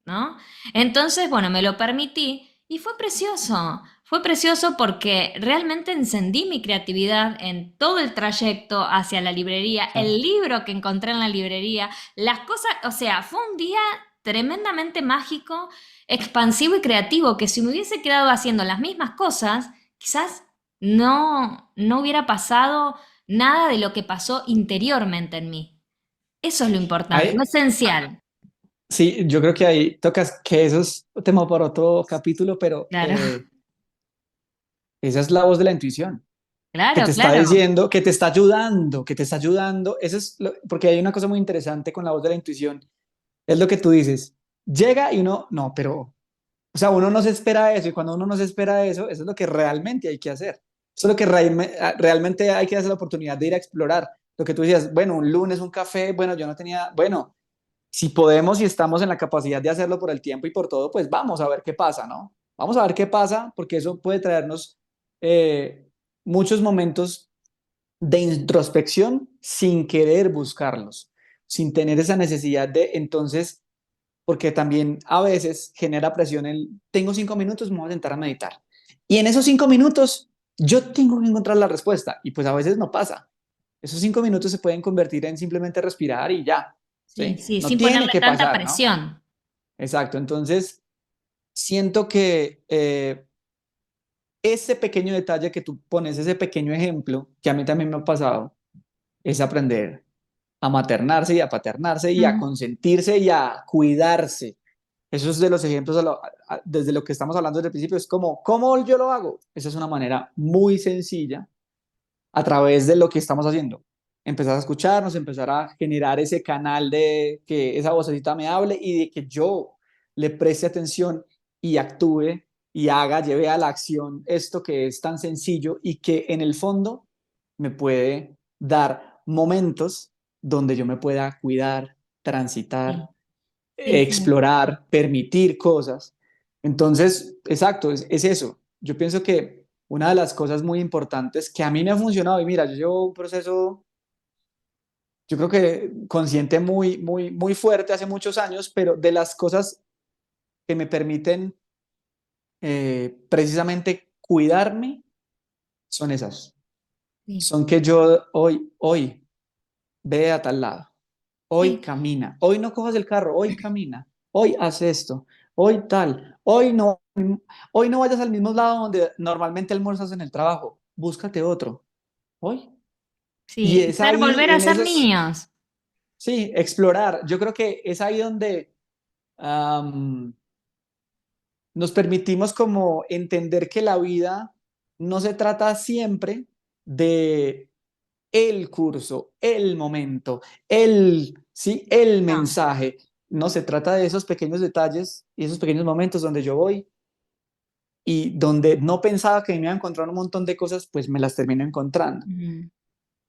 ¿No? Entonces, bueno, me lo permití y fue precioso. Fue precioso porque realmente encendí mi creatividad en todo el trayecto hacia la librería, Claro. el libro que encontré en la librería, las cosas, o sea, fue un día tremendamente mágico, expansivo y creativo que si me hubiese quedado haciendo las mismas cosas, quizás no hubiera pasado nada de lo que pasó interiormente en mí. Eso es lo importante, lo Ahí, ah, esencial. sí, yo creo que ahí tocas que eso es tema para otro capítulo, pero Claro, esa es la voz de la intuición, que claro, te está claro. diciendo, que te está ayudando, que te está ayudando. Eso es porque hay una cosa muy interesante con la voz de la intuición, es lo que tú dices. Llega y uno, no, pero, o sea, uno no se espera eso y cuando uno no se espera eso, eso es lo que realmente hay que hacer. Eso es lo que realmente hay que darse la oportunidad de ir a explorar. Lo que tú decías, bueno, un lunes, un café, bueno, yo no tenía, bueno, si podemos y estamos en la capacidad de hacerlo por el tiempo y por todo, pues vamos a ver qué pasa, ¿no? Vamos a ver qué pasa, porque eso puede traernos eh, muchos momentos de introspección sin querer buscarlos, sin tener esa necesidad de entonces, porque también a veces genera presión el, tengo 5 minutos, me voy a sentar a meditar. Y en esos 5 minutos yo tengo que encontrar la respuesta y pues a veces no pasa. Esos 5 minutos se pueden convertir en simplemente respirar y ya, Sí, ¿sí? sí, No sin tiene ponerle que tanta pasar, ¿no? presión. Exacto. Entonces, siento que ese pequeño detalle que tú pones, ese pequeño ejemplo, que a mí también me ha pasado, es aprender. a maternarse y a paternarse y a Mm, consentirse y a cuidarse. Eso es de los ejemplos desde lo que estamos hablando desde el principio, es como, ¿cómo yo lo hago? Esa es una manera muy sencilla a través de lo que estamos haciendo. Empezar a escucharnos, empezar a generar ese canal de que esa vocecita me hable y de que yo le preste atención y actúe y haga, lleve a la acción esto que es tan sencillo y que en el fondo me puede dar momentos donde yo me pueda cuidar, transitar, sí, sí, sí, explorar, permitir cosas. Entonces, exacto, es eso. Yo pienso que una de las cosas muy importantes que a mí me ha funcionado, y mira, yo llevo un proceso, yo creo que consciente muy fuerte hace muchos años, pero de las cosas que me permiten precisamente cuidarme son esas. sí, Son que yo hoy ve a tal lado, hoy sí, camina, hoy no cojas el carro, hoy camina, hoy haz esto, hoy tal, hoy no vayas al mismo lado donde normalmente almuerzas en el trabajo, búscate otro, hoy. Y sí. es ahí, Volver a en ser esos, niños. sí, explorar. Yo creo que es ahí donde am, nos permitimos como entender que la vida no se trata siempre de el curso, el momento, sí, el No. mensaje. No se trata de esos pequeños detalles y esos pequeños momentos donde yo voy y donde no pensaba que me iba a encontrar un montón de cosas, pues me las termino encontrando. Mm,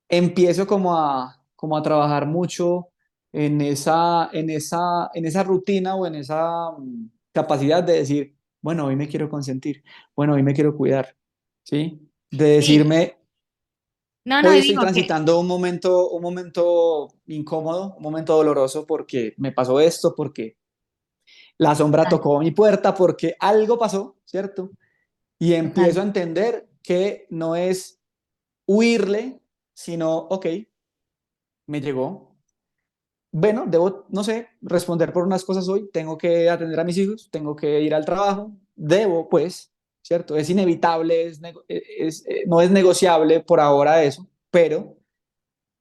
Empiezo como a trabajar mucho en esa rutina o en esa capacidad de decir, bueno, hoy me quiero consentir, bueno, hoy me quiero cuidar, ¿sí? De sí, decirme, no, no, hoy y estoy digo que, transitando un momento incómodo, un momento doloroso porque me pasó esto, porque la sombra total. tocó mi puerta, porque algo pasó, ¿cierto? Y empiezo a Total. entender que no es huirle, sino, ok, me llegó. Bueno, debo, no sé, responder por unas cosas hoy, tengo que atender a mis hijos, tengo que ir al trabajo, debo, pues, ¿cierto? Es inevitable, no es negociable por ahora eso, pero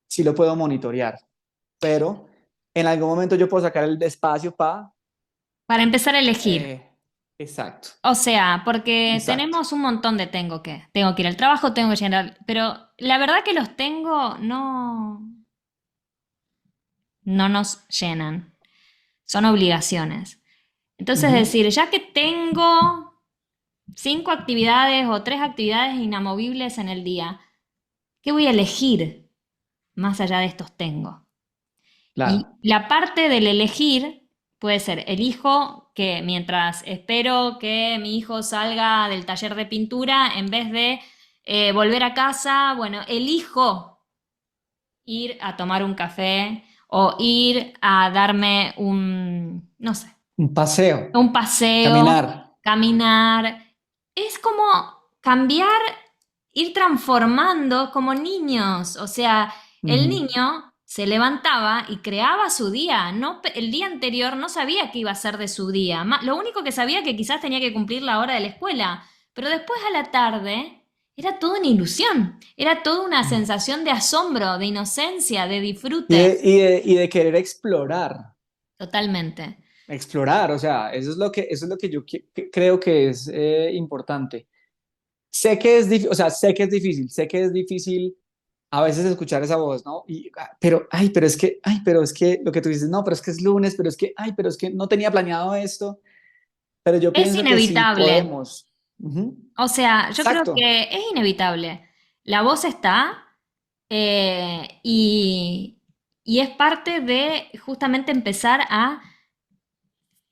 sí lo puedo monitorear. Pero en algún momento yo puedo sacar el espacio para... Para empezar a elegir. Eh, exacto, O sea, porque exacto. tenemos un montón de tengo que. Tengo que ir al trabajo, tengo que llegar. Pero la verdad que los tengo no nos llenan. Son obligaciones. Entonces, Ujú. decir, ya que tengo 5 actividades o 3 actividades inamovibles en el día, ¿qué voy a elegir más allá de estos tengo? Y Claro. la parte del elegir puede ser, elijo que mientras espero que mi hijo salga del taller de pintura, en vez de volver a casa, bueno, elijo ir a tomar un café o ir a darme un, no sé, Un paseo, un paseo, caminar. caminar. Es como cambiar, ir transformando como niños. O sea, el Ujú. niño se levantaba y creaba su día. No, el día anterior no sabía qué iba a ser de su día. Lo único que sabía que quizás tenía que cumplir la hora de la escuela. Pero después a la tarde era todo una ilusión. Era toda una sensación de asombro, de inocencia, de disfrute. Y de querer explorar, Totalmente. explorar, o sea, eso es lo que yo creo que es importante. Sé que es difícil, o sea, sé que es difícil a veces escuchar esa voz, ¿no? Pero, pero es que lo que tú dices, no, pero es que es lunes, pero es que, pero es que no tenía planeado esto, pero yo Es pienso que sí inevitable. podemos. Ujú. O sea, yo creo Exacto. que es inevitable. La voz está y es parte de justamente empezar a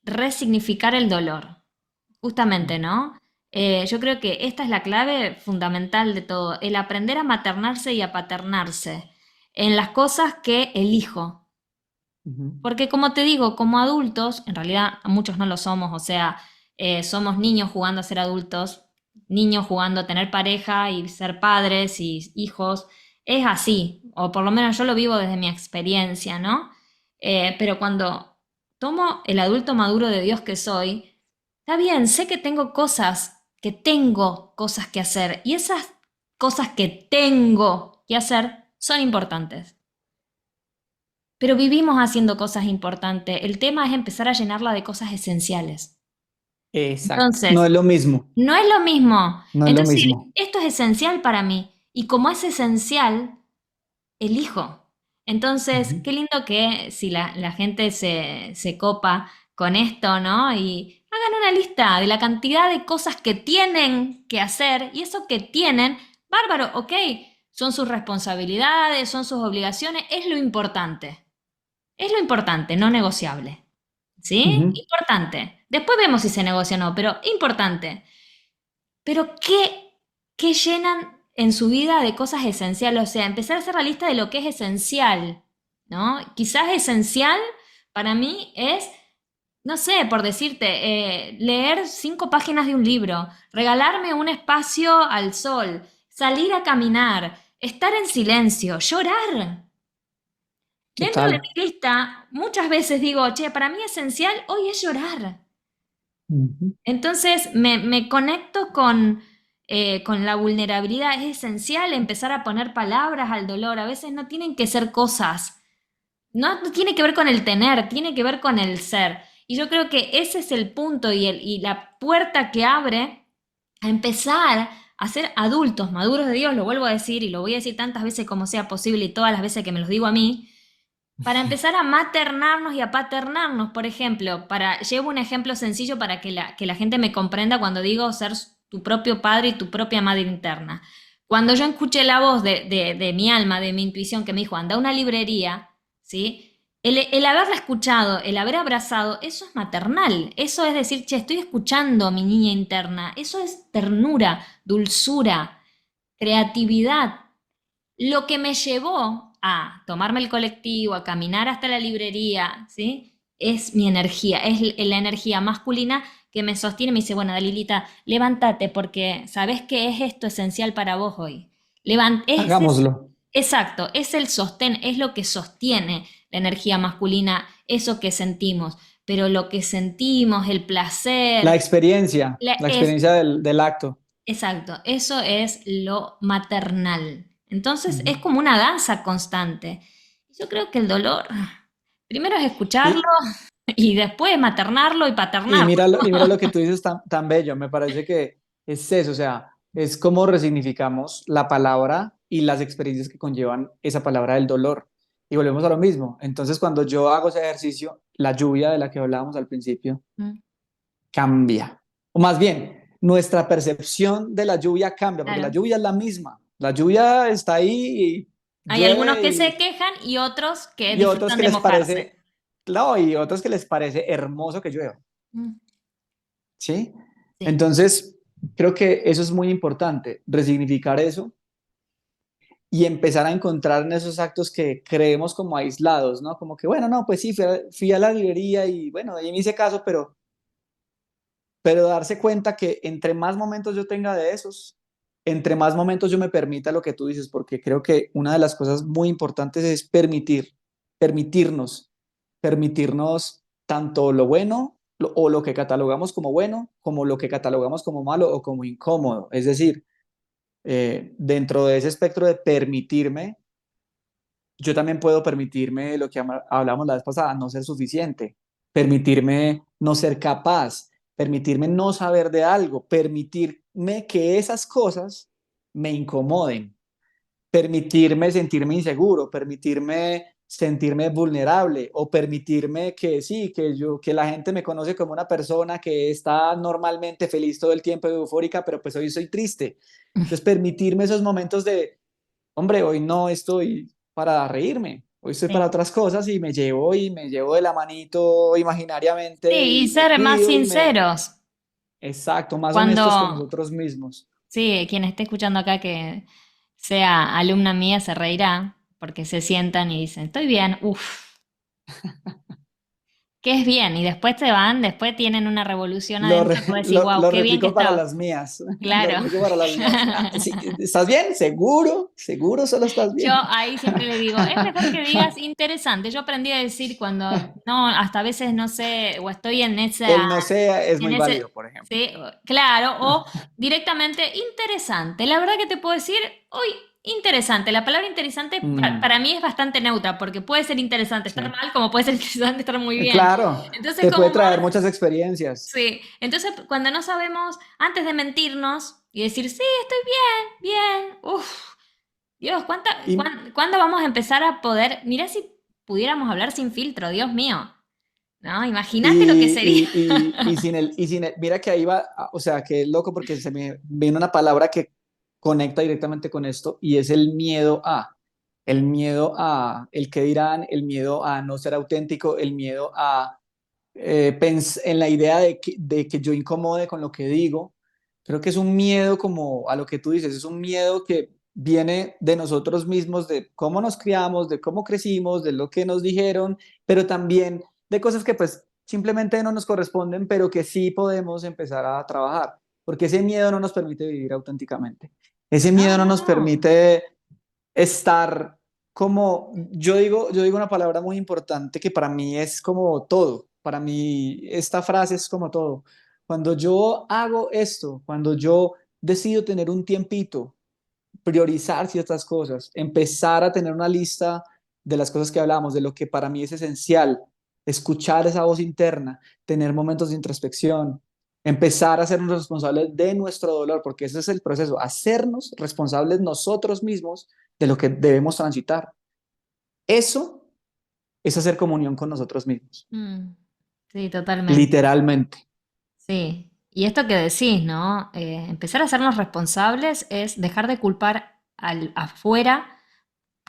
resignificar el dolor. Justamente, ¿no? Yo creo que esta es la clave fundamental de todo, el aprender a maternarse y a paternarse en las cosas que elijo. Ujú. Porque como te digo, como adultos, en realidad muchos no lo somos, o sea, somos niños jugando a ser adultos, niños jugando a tener pareja y ser padres y hijos, es así, o por lo menos yo lo vivo desde mi experiencia, ¿no? Pero cuando tomo el adulto maduro de Dios que soy, está bien, sé que tengo cosas que hacer, y esas cosas que tengo que hacer son importantes. pero vivimos haciendo cosas importantes. El tema es empezar a llenarla de cosas esenciales. Exacto. No Entonces, es lo mismo, no es lo mismo. no es lo Entonces, mismo. esto es esencial para mí. Y como es esencial, elijo. Entonces, Ujú, qué lindo que si la gente se copa con esto, ¿no? Y hagan una lista de la cantidad de cosas que tienen que hacer y eso que tienen, bárbaro, ok, son sus responsabilidades, son sus obligaciones, es lo importante, no negociable, ¿sí? ujú, Importante. Después vemos si se negocia o no, pero importante. Pero ¿qué llenan en su vida de cosas esenciales? O sea, empezar a hacer la lista de lo que es esencial, ¿no? Quizás esencial para mí es, no sé, por decirte, leer 5 páginas de un libro, regalarme un espacio al sol, salir a caminar, estar en silencio, llorar. Dentro de total. mi lista, muchas veces digo, che, para mí esencial hoy es llorar. Ujú, Entonces me conecto con la vulnerabilidad. Es esencial empezar a poner palabras al dolor. A veces no tienen que ser cosas. No tiene que ver con el tener, tiene que ver con el ser. Y yo creo que ese es el punto y la puerta que abre a empezar a ser adultos, maduros de Dios, lo vuelvo a decir y lo voy a decir tantas veces como sea posible y todas las veces que me los digo a mí, para empezar a maternarnos y a paternarnos, por ejemplo, llevo un ejemplo sencillo para que la gente me comprenda cuando digo ser tu propio padre y tu propia madre interna. Cuando yo escuché la voz de mi alma, de mi intuición, que me dijo, anda a una librería, ¿sí? El haberla escuchado, el haber abrazado, eso es maternal. Eso es decir, che, estoy escuchando a mi niña interna. Eso es ternura, dulzura, creatividad. Lo que me llevó a tomarme el colectivo, a caminar hasta la librería, ¿sí? Es mi energía, es la energía masculina que me sostiene y me dice, bueno, Dalilita, levántate porque sabes que es esto esencial para vos hoy. hagámoslo. Exacto, es el sostén, es lo que sostiene la energía masculina, eso que sentimos. Pero lo que sentimos, el placer, La es experiencia del acto. exacto, eso es lo maternal. Entonces es Ujú. como una danza constante. Yo creo que el dolor, primero es escucharlo Y, y después maternarlo y paternarlo. y mira lo que tú dices tan bello, me parece que es eso, o sea, es cómo resignificamos la palabra y las experiencias que conllevan esa palabra del dolor. Y volvemos a lo mismo. Entonces, cuando yo hago ese ejercicio, la lluvia de la que hablábamos al principio Mm, cambia. O más bien, nuestra percepción de la lluvia cambia, porque la claro. lluvia es la misma. La lluvia está ahí y Hay algunos llueve que se quejan y otros que y otros disfrutan que de les mojarse. parece, claro, y otros que les parece hermoso que llueva. Mm, ¿Sí? sí, Entonces, creo que eso es muy importante, resignificar eso y empezar a encontrar en esos actos que creemos como aislados, ¿no? Como que, bueno, no, pues sí, fui a la librería y bueno, ahí me hice caso, pero darse cuenta que entre más momentos yo tenga de esos, entre más momentos yo me permita lo que tú dices, porque creo que una de las cosas muy importantes es permitirnos, permitirnos tanto lo bueno o lo que catalogamos como bueno, como lo que catalogamos como malo o como incómodo. Es decir, dentro de ese espectro de permitirme, yo también puedo permitirme lo que hablamos la vez pasada, no ser suficiente, permitirme no ser capaz, permitirme no saber de algo, permitirme que esas cosas me incomoden, permitirme sentirme inseguro, permitirme sentirme vulnerable o permitirme que sí, que la gente me conoce como una persona que está normalmente feliz todo el tiempo, eufórica, pero pues hoy soy triste. Entonces, permitirme esos momentos de hombre, hoy no estoy para reírme, hoy estoy para sí. otras cosas y me llevo de la manito imaginariamente Sí, y y me ser más cuido y me, sinceros. exacto, más Cuando, honestos con nosotros mismos. sí, quien esté escuchando acá que sea alumna mía se reirá porque se sientan y dicen, estoy bien, uff. Que es bien, y después se van, después tienen una revolución adentro que vos decís, wow, Lo qué bien que replico para estaba. las mías, lo Claro. replico para las mías. Ah, sí, ¿estás bien? ¿Seguro? ¿Seguro solo estás Yo bien? ahí siempre le digo, es mejor que digas interesante. Yo aprendí a decir cuando no, hasta a veces no sé, o estoy El no sé es en muy válido, ese, por ejemplo. sí, claro, o directamente interesante. La verdad que te puedo decir, hoy interesante. La palabra interesante Mm, para mí es bastante neutra, porque puede ser interesante estar sí. mal, como puede ser interesante estar muy bien. Claro, Entonces, te puede como traer más, muchas experiencias. sí. Entonces, cuando no sabemos, antes de mentirnos y decir, sí, estoy bien, bien, uff, Dios, Y, ¿cuándo vamos a empezar a poder? Mirá si pudiéramos hablar sin filtro, Dios mío. ¿No? Imagínate lo que sería. mira que ahí va, o sea, que es loco porque se me viene una palabra que conecta directamente con esto y es el miedo a el que dirán, el miedo a no ser auténtico, el miedo a en la idea de que yo incomode con lo que digo. Creo que es un miedo como a lo que tú dices, es un miedo que viene de nosotros mismos, de cómo nos criamos, de cómo crecimos, de lo que nos dijeron, pero también de cosas que pues simplemente no nos corresponden, pero que sí podemos empezar a trabajar, porque ese miedo no nos permite vivir auténticamente. Ese No, miedo no no, nos no. permite estar como, yo digo una palabra muy importante que para mí es como todo, para mí esta frase es como todo. Cuando yo hago esto, cuando yo decido tener un tiempito, priorizar ciertas cosas, empezar a tener una lista de las cosas que hablamos, de lo que para mí es esencial, escuchar esa voz interna, tener momentos de introspección, empezar a hacernos responsables de nuestro dolor, porque ese es el proceso, hacernos responsables nosotros mismos de lo que debemos transitar. Eso es hacer comunión con nosotros mismos, Mm, sí, totalmente. literalmente. Sí. Y esto que decís, ¿no? Empezar a hacernos responsables es dejar de culpar al afuera,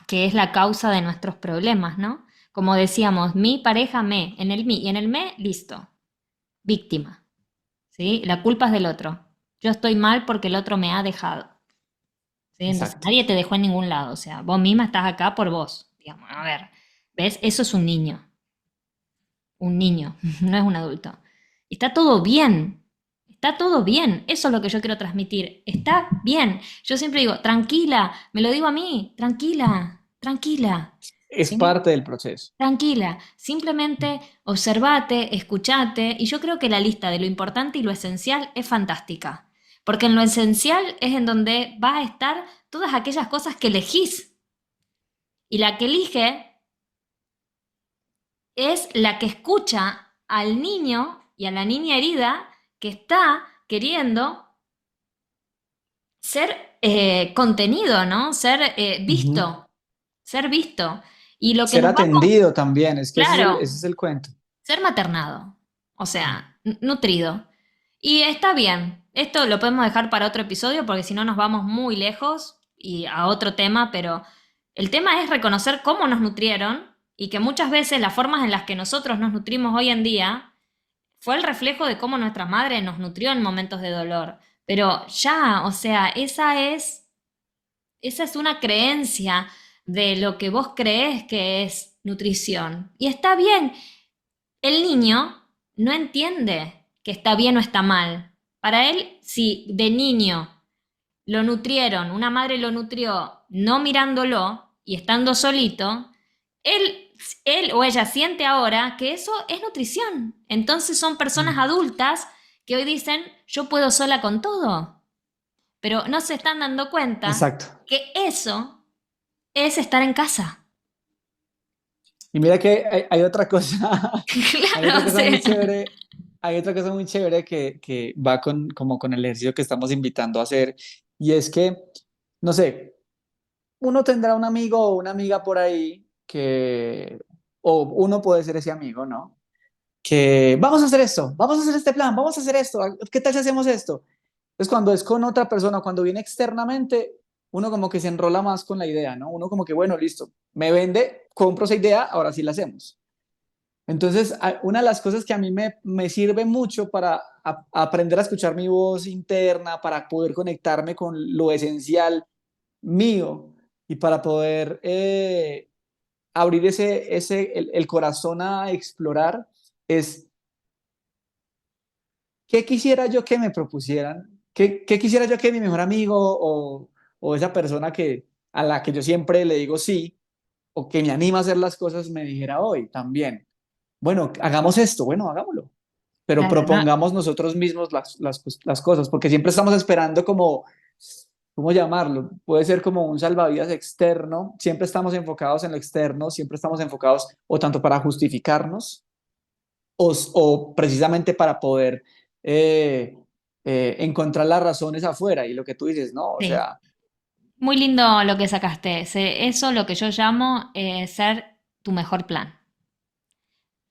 que es la causa de nuestros problemas, ¿no? Como decíamos, mi pareja me, en el mi y en el me, listo, víctima, ¿sí? La culpa es del otro. Yo estoy mal porque el otro me ha dejado, ¿sí? Entonces Exacto. nadie te dejó en ningún lado, o sea, vos misma estás acá por vos, digamos, a ver, ¿ves? Eso es un niño, no es un adulto. Está todo bien, está todo bien, eso es lo que yo quiero transmitir, está bien. Yo siempre digo, tranquila, me lo digo a mí, tranquila, tranquila, Es ¿sí? parte del proceso. Tranquila, simplemente observate, escuchate, y yo creo que la lista de lo importante y lo esencial es fantástica, porque en lo esencial es en donde va a estar todas aquellas cosas que elegís, y la que elige es la que escucha al niño y a la niña herida que está queriendo ser contenido, ¿no? Ser Ujú. visto, ser visto. Y lo que Ser nos va con, atendido también, es que claro, ese es el cuento. ser maternado, o sea, nutrido. Y está bien, esto lo podemos dejar para otro episodio porque si no nos vamos muy lejos y a otro tema, pero el tema es reconocer cómo nos nutrieron y que muchas veces las formas en las que nosotros nos nutrimos hoy en día fue el reflejo de cómo nuestra madre nos nutrió en momentos de dolor. Pero ya, o sea, esa es una creencia de lo que vos crees que es nutrición. Y está bien, el niño no entiende que está bien o está mal. Para él, si de niño lo nutrieron, una madre lo nutrió no mirándolo y estando solito, él, él o ella siente ahora que eso es nutrición. Entonces son personas Mm. adultas que hoy dicen, yo puedo sola con todo, pero no se están dando cuenta Exacto. que eso es estar en casa. Y mira que hay otra cosa, hay otra Claro, o cosa muy sea, chévere, hay otra cosa muy chévere que va como con el ejercicio que estamos invitando a hacer, y es que, no sé, uno tendrá un amigo o una amiga por ahí o uno puede ser ese amigo, ¿no? Que vamos a hacer esto, vamos a hacer este plan, vamos a hacer esto, ¿qué tal si hacemos esto? Entonces, cuando es con otra persona, cuando viene externamente, uno como que se enrola más con la idea, ¿no? Uno como que, bueno, listo, me vende, compro esa idea, ahora sí la hacemos. Entonces, una de las cosas que a mí me sirve mucho para aprender a escuchar mi voz interna, para poder conectarme con lo esencial mío y para poder abrir el corazón a explorar, es qué quisiera yo que me propusieran, qué quisiera yo que mi mejor amigo o esa persona a la que yo siempre le digo sí o que me anima a hacer las cosas me dijera hoy también. Bueno, hagamos esto, bueno, hagámoslo, pero claro, no, propongamos nosotros mismos las cosas, porque siempre estamos esperando como, ¿cómo llamarlo? Puede ser como un salvavidas externo. Siempre estamos enfocados en lo externo, siempre estamos enfocados o tanto para justificarnos o precisamente para poder eh, encontrar las razones afuera. Y lo que tú dices, no, o Sí. sea, Muy lindo lo que sacaste. Eso lo que yo llamo ser tu mejor plan.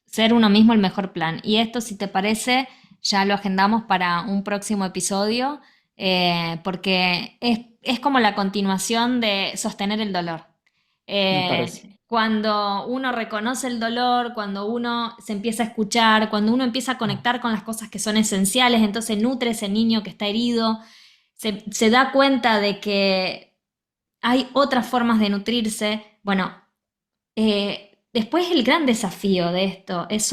Ser uno mismo el mejor plan. Y esto, si te parece, ya lo agendamos para un próximo episodio, porque es como la continuación de sostener el dolor. me parece. Cuando uno reconoce el dolor, cuando uno se empieza a escuchar, cuando uno empieza a conectar con las cosas que son esenciales, entonces nutre ese niño que está herido, se da cuenta de que hay otras formas de nutrirse. Bueno, después el gran desafío de esto es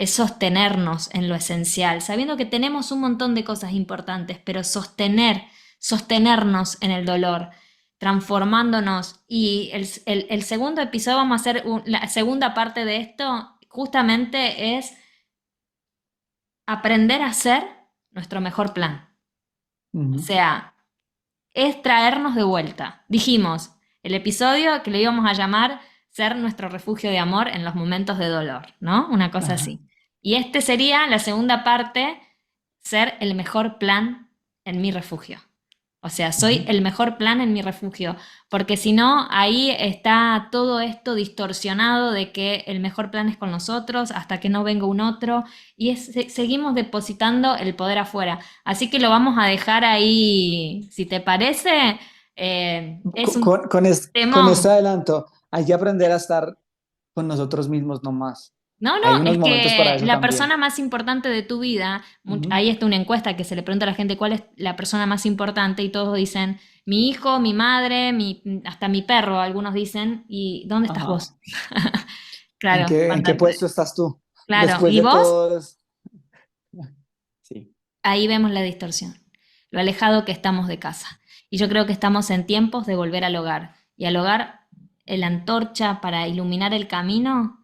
sostenernos en lo esencial, sabiendo que tenemos un montón de cosas importantes, pero sostenernos en el dolor, transformándonos. Y el segundo episodio vamos a hacer la segunda parte de esto, justamente es aprender a hacer nuestro mejor plan. O Ujú. sea, es traernos de vuelta. Dijimos, el episodio que le íbamos a llamar ser nuestro refugio de amor en los momentos de dolor, ¿no? Una cosa Ajá. así. Y este sería la segunda parte, ser el mejor plan en mi refugio. O sea, soy Ujú. el mejor plan en mi refugio, porque si no, ahí está todo esto distorsionado de que el mejor plan es con nosotros hasta que no venga un otro y seguimos depositando el poder afuera. Así que lo vamos a dejar ahí, si te parece, es Con, un con este temón. adelanto, hay que aprender a estar con nosotros mismos nomás. No, no, Hay unos es momentos para que eso la también. persona más importante de tu vida, Ujú. ahí está una encuesta que se le pregunta a la gente cuál es la persona más importante y todos dicen mi hijo, mi madre, hasta mi perro, algunos dicen, ¿y dónde estás Ajá. vos? Claro, En qué puesto estás tú? claro, Después ¿y de vos? todos. Sí. Ahí vemos la distorsión, lo alejado que estamos de casa. Y yo creo que estamos en tiempos de volver al hogar. Y al hogar, la antorcha para iluminar el camino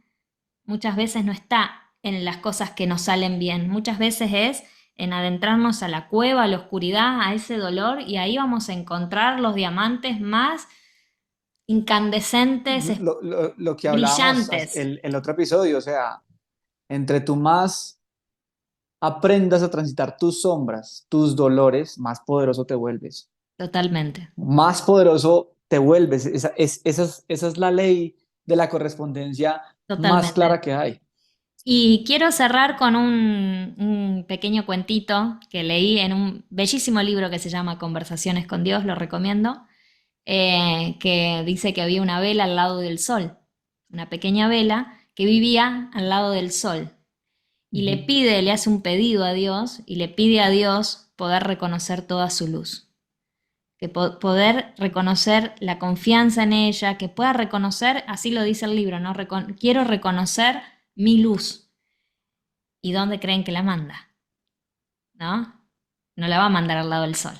muchas veces no está en las cosas que nos salen bien, muchas veces es en adentrarnos a la cueva, a la oscuridad, a ese dolor, y ahí vamos a encontrar los diamantes más incandescentes, Lo que hablábamos brillantes. el otro episodio, o sea, entre tú más aprendas a transitar tus sombras, tus dolores, más poderoso te vuelves. Totalmente, Más poderoso te vuelves. Esa es la ley de la correspondencia más totalmente. clara que hay. Y quiero cerrar con un pequeño cuentito que leí en un bellísimo libro que se llama Conversaciones con Dios, lo recomiendo, que dice que había una vela al lado del sol, una pequeña vela que vivía al lado del sol. Y Ujú. le hace un pedido a Dios y le pide a Dios poder reconocer toda su luz, que poder reconocer la confianza en ella, que pueda reconocer, así lo dice el libro, ¿no? Quiero reconocer mi luz. ¿Y dónde creen que la manda? ¿No? No la va a mandar al lado del sol.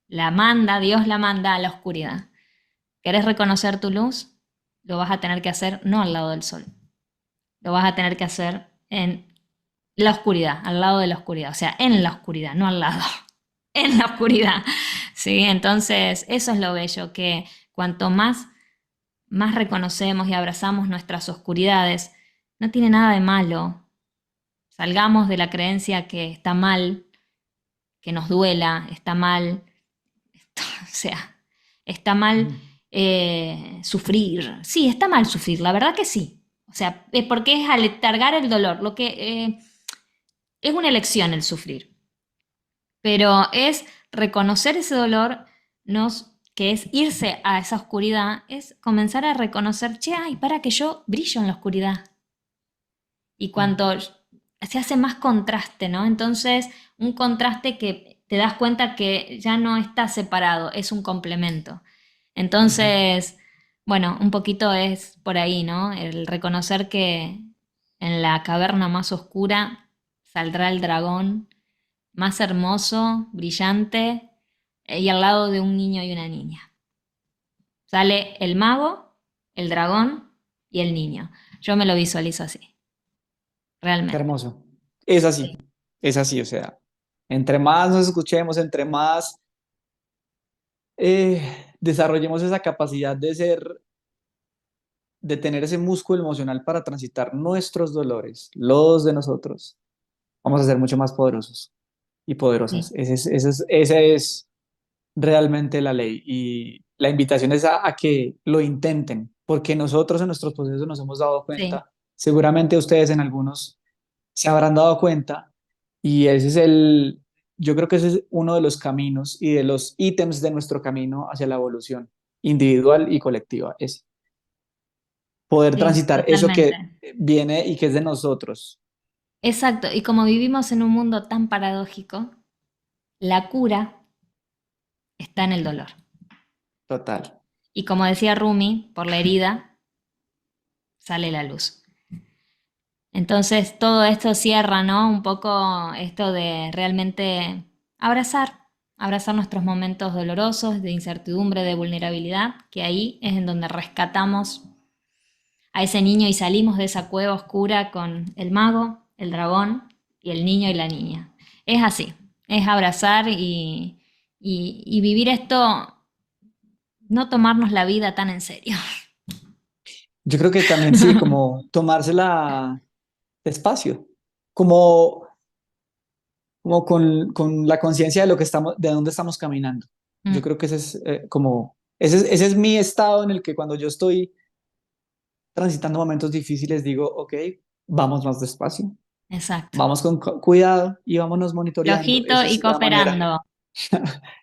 La manda, Dios la manda a la oscuridad. ¿Querés reconocer tu luz? Lo vas a tener que hacer no al lado del sol. Lo vas a tener que hacer en la oscuridad, al lado de la oscuridad. O sea, en la oscuridad, no al lado. En la oscuridad. Sí, entonces eso es lo bello, que cuanto más reconocemos y abrazamos nuestras oscuridades, no tiene nada de malo. Salgamos de la creencia que está mal, que nos duela, está mal, o sea, está mal Ujú. sufrir. Sí, está mal sufrir, la verdad que sí. O sea, porque es aletargar el dolor, lo que es una elección el sufrir, pero es reconocer ese dolor, que es irse a esa oscuridad, es comenzar a reconocer, che, ay, para que yo brillo en la oscuridad. Y cuando se hace más contraste, ¿no? Entonces, un contraste que te das cuenta que ya no está separado, es un complemento. Ujú. Entonces, bueno, un poquito es por ahí, ¿no? El reconocer que en la caverna más oscura saldrá el dragón más hermoso, brillante, y al lado de un niño y una niña. Sale el mago, el dragón y el niño. Yo me lo visualizo así, Qué realmente. hermoso. Sí. Es así, o sea, entre más nos escuchemos, entre más desarrollemos esa capacidad de tener ese músculo emocional para transitar nuestros dolores, los de nosotros, vamos a ser mucho más poderosos y poderosas. Sí, Esa es realmente la ley. Y la invitación es a que lo intenten, porque nosotros en nuestros procesos nos hemos dado sí, cuenta, seguramente ustedes en algunos se habrán dado cuenta, y yo creo que ese es uno de los caminos y de los ítems de nuestro camino hacia la evolución individual y colectiva, es poder sí, transitar eso que totalmente. viene y que es de nosotros. Exacto, y como vivimos en un mundo tan paradójico, la cura está en el dolor. Total. Y como decía Rumi, por la herida sale la luz. Entonces todo esto cierra, ¿no? Un poco esto de realmente abrazar, abrazar nuestros momentos dolorosos, de incertidumbre, de vulnerabilidad, que ahí es en donde rescatamos a ese niño y salimos de esa cueva oscura con el mago, el dragón y el niño y la niña. Es así, es abrazar y vivir esto, no tomarnos la vida tan en serio. Yo creo que también sí, como tomársela despacio, como, como con la conciencia de lo que estamos, de dónde estamos caminando. Yo Mm, creo que ese es ese es mi estado en el que cuando yo estoy transitando momentos difíciles digo, ok, vamos más despacio, exacto. vamos con cuidado y vámonos monitoreando. Flojito Esa y es la manera. cooperando.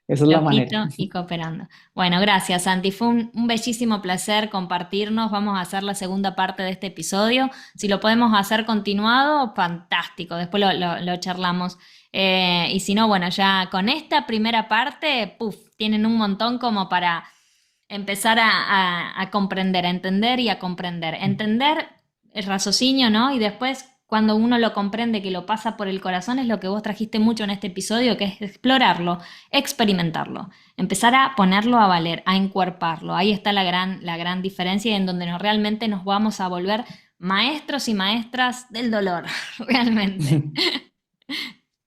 Esa es la manera. Flojito y cooperando. Bueno, gracias, Santi. Fue un bellísimo placer compartirnos. Vamos a hacer la segunda parte de este episodio. Si lo podemos hacer continuado, fantástico. Después lo charlamos. Y si no, bueno, ya con esta primera parte, puf, tienen un montón como para empezar a comprender, a entender y a comprender. Entender el raciocinio, ¿no? Y después, cuando uno lo comprende, que lo pasa por el corazón, es lo que vos trajiste mucho en este episodio, que es explorarlo, experimentarlo, empezar a ponerlo a valer, a encuerparlo. Ahí está la gran diferencia y en donde realmente nos vamos a volver maestros y maestras del dolor, realmente.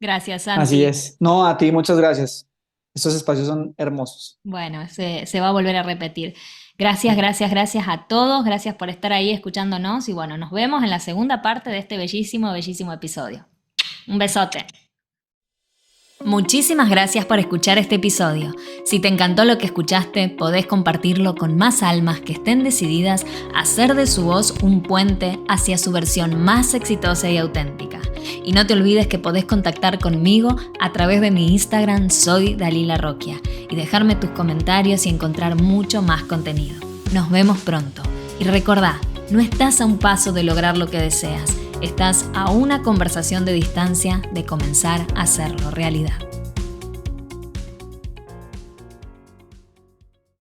Gracias, Así Santi. es. No, a ti muchas gracias. Estos espacios son hermosos. Bueno, se va a volver a repetir. Gracias, gracias, gracias a todos. Gracias por estar ahí escuchándonos y bueno, nos vemos en la segunda parte de este bellísimo, bellísimo episodio. Un besote. Muchísimas gracias por escuchar este episodio. Si te encantó lo que escuchaste, podés compartirlo con más almas que estén decididas a hacer de su voz un puente hacia su versión más exitosa y auténtica. Y no te olvides que podés contactar conmigo a través de mi Instagram Soy Dalila Roquia y dejarme tus comentarios y encontrar mucho más contenido. Nos vemos pronto. Y recordá, no estás a un paso de lograr lo que deseas. Estás a una conversación de distancia de comenzar a hacerlo realidad.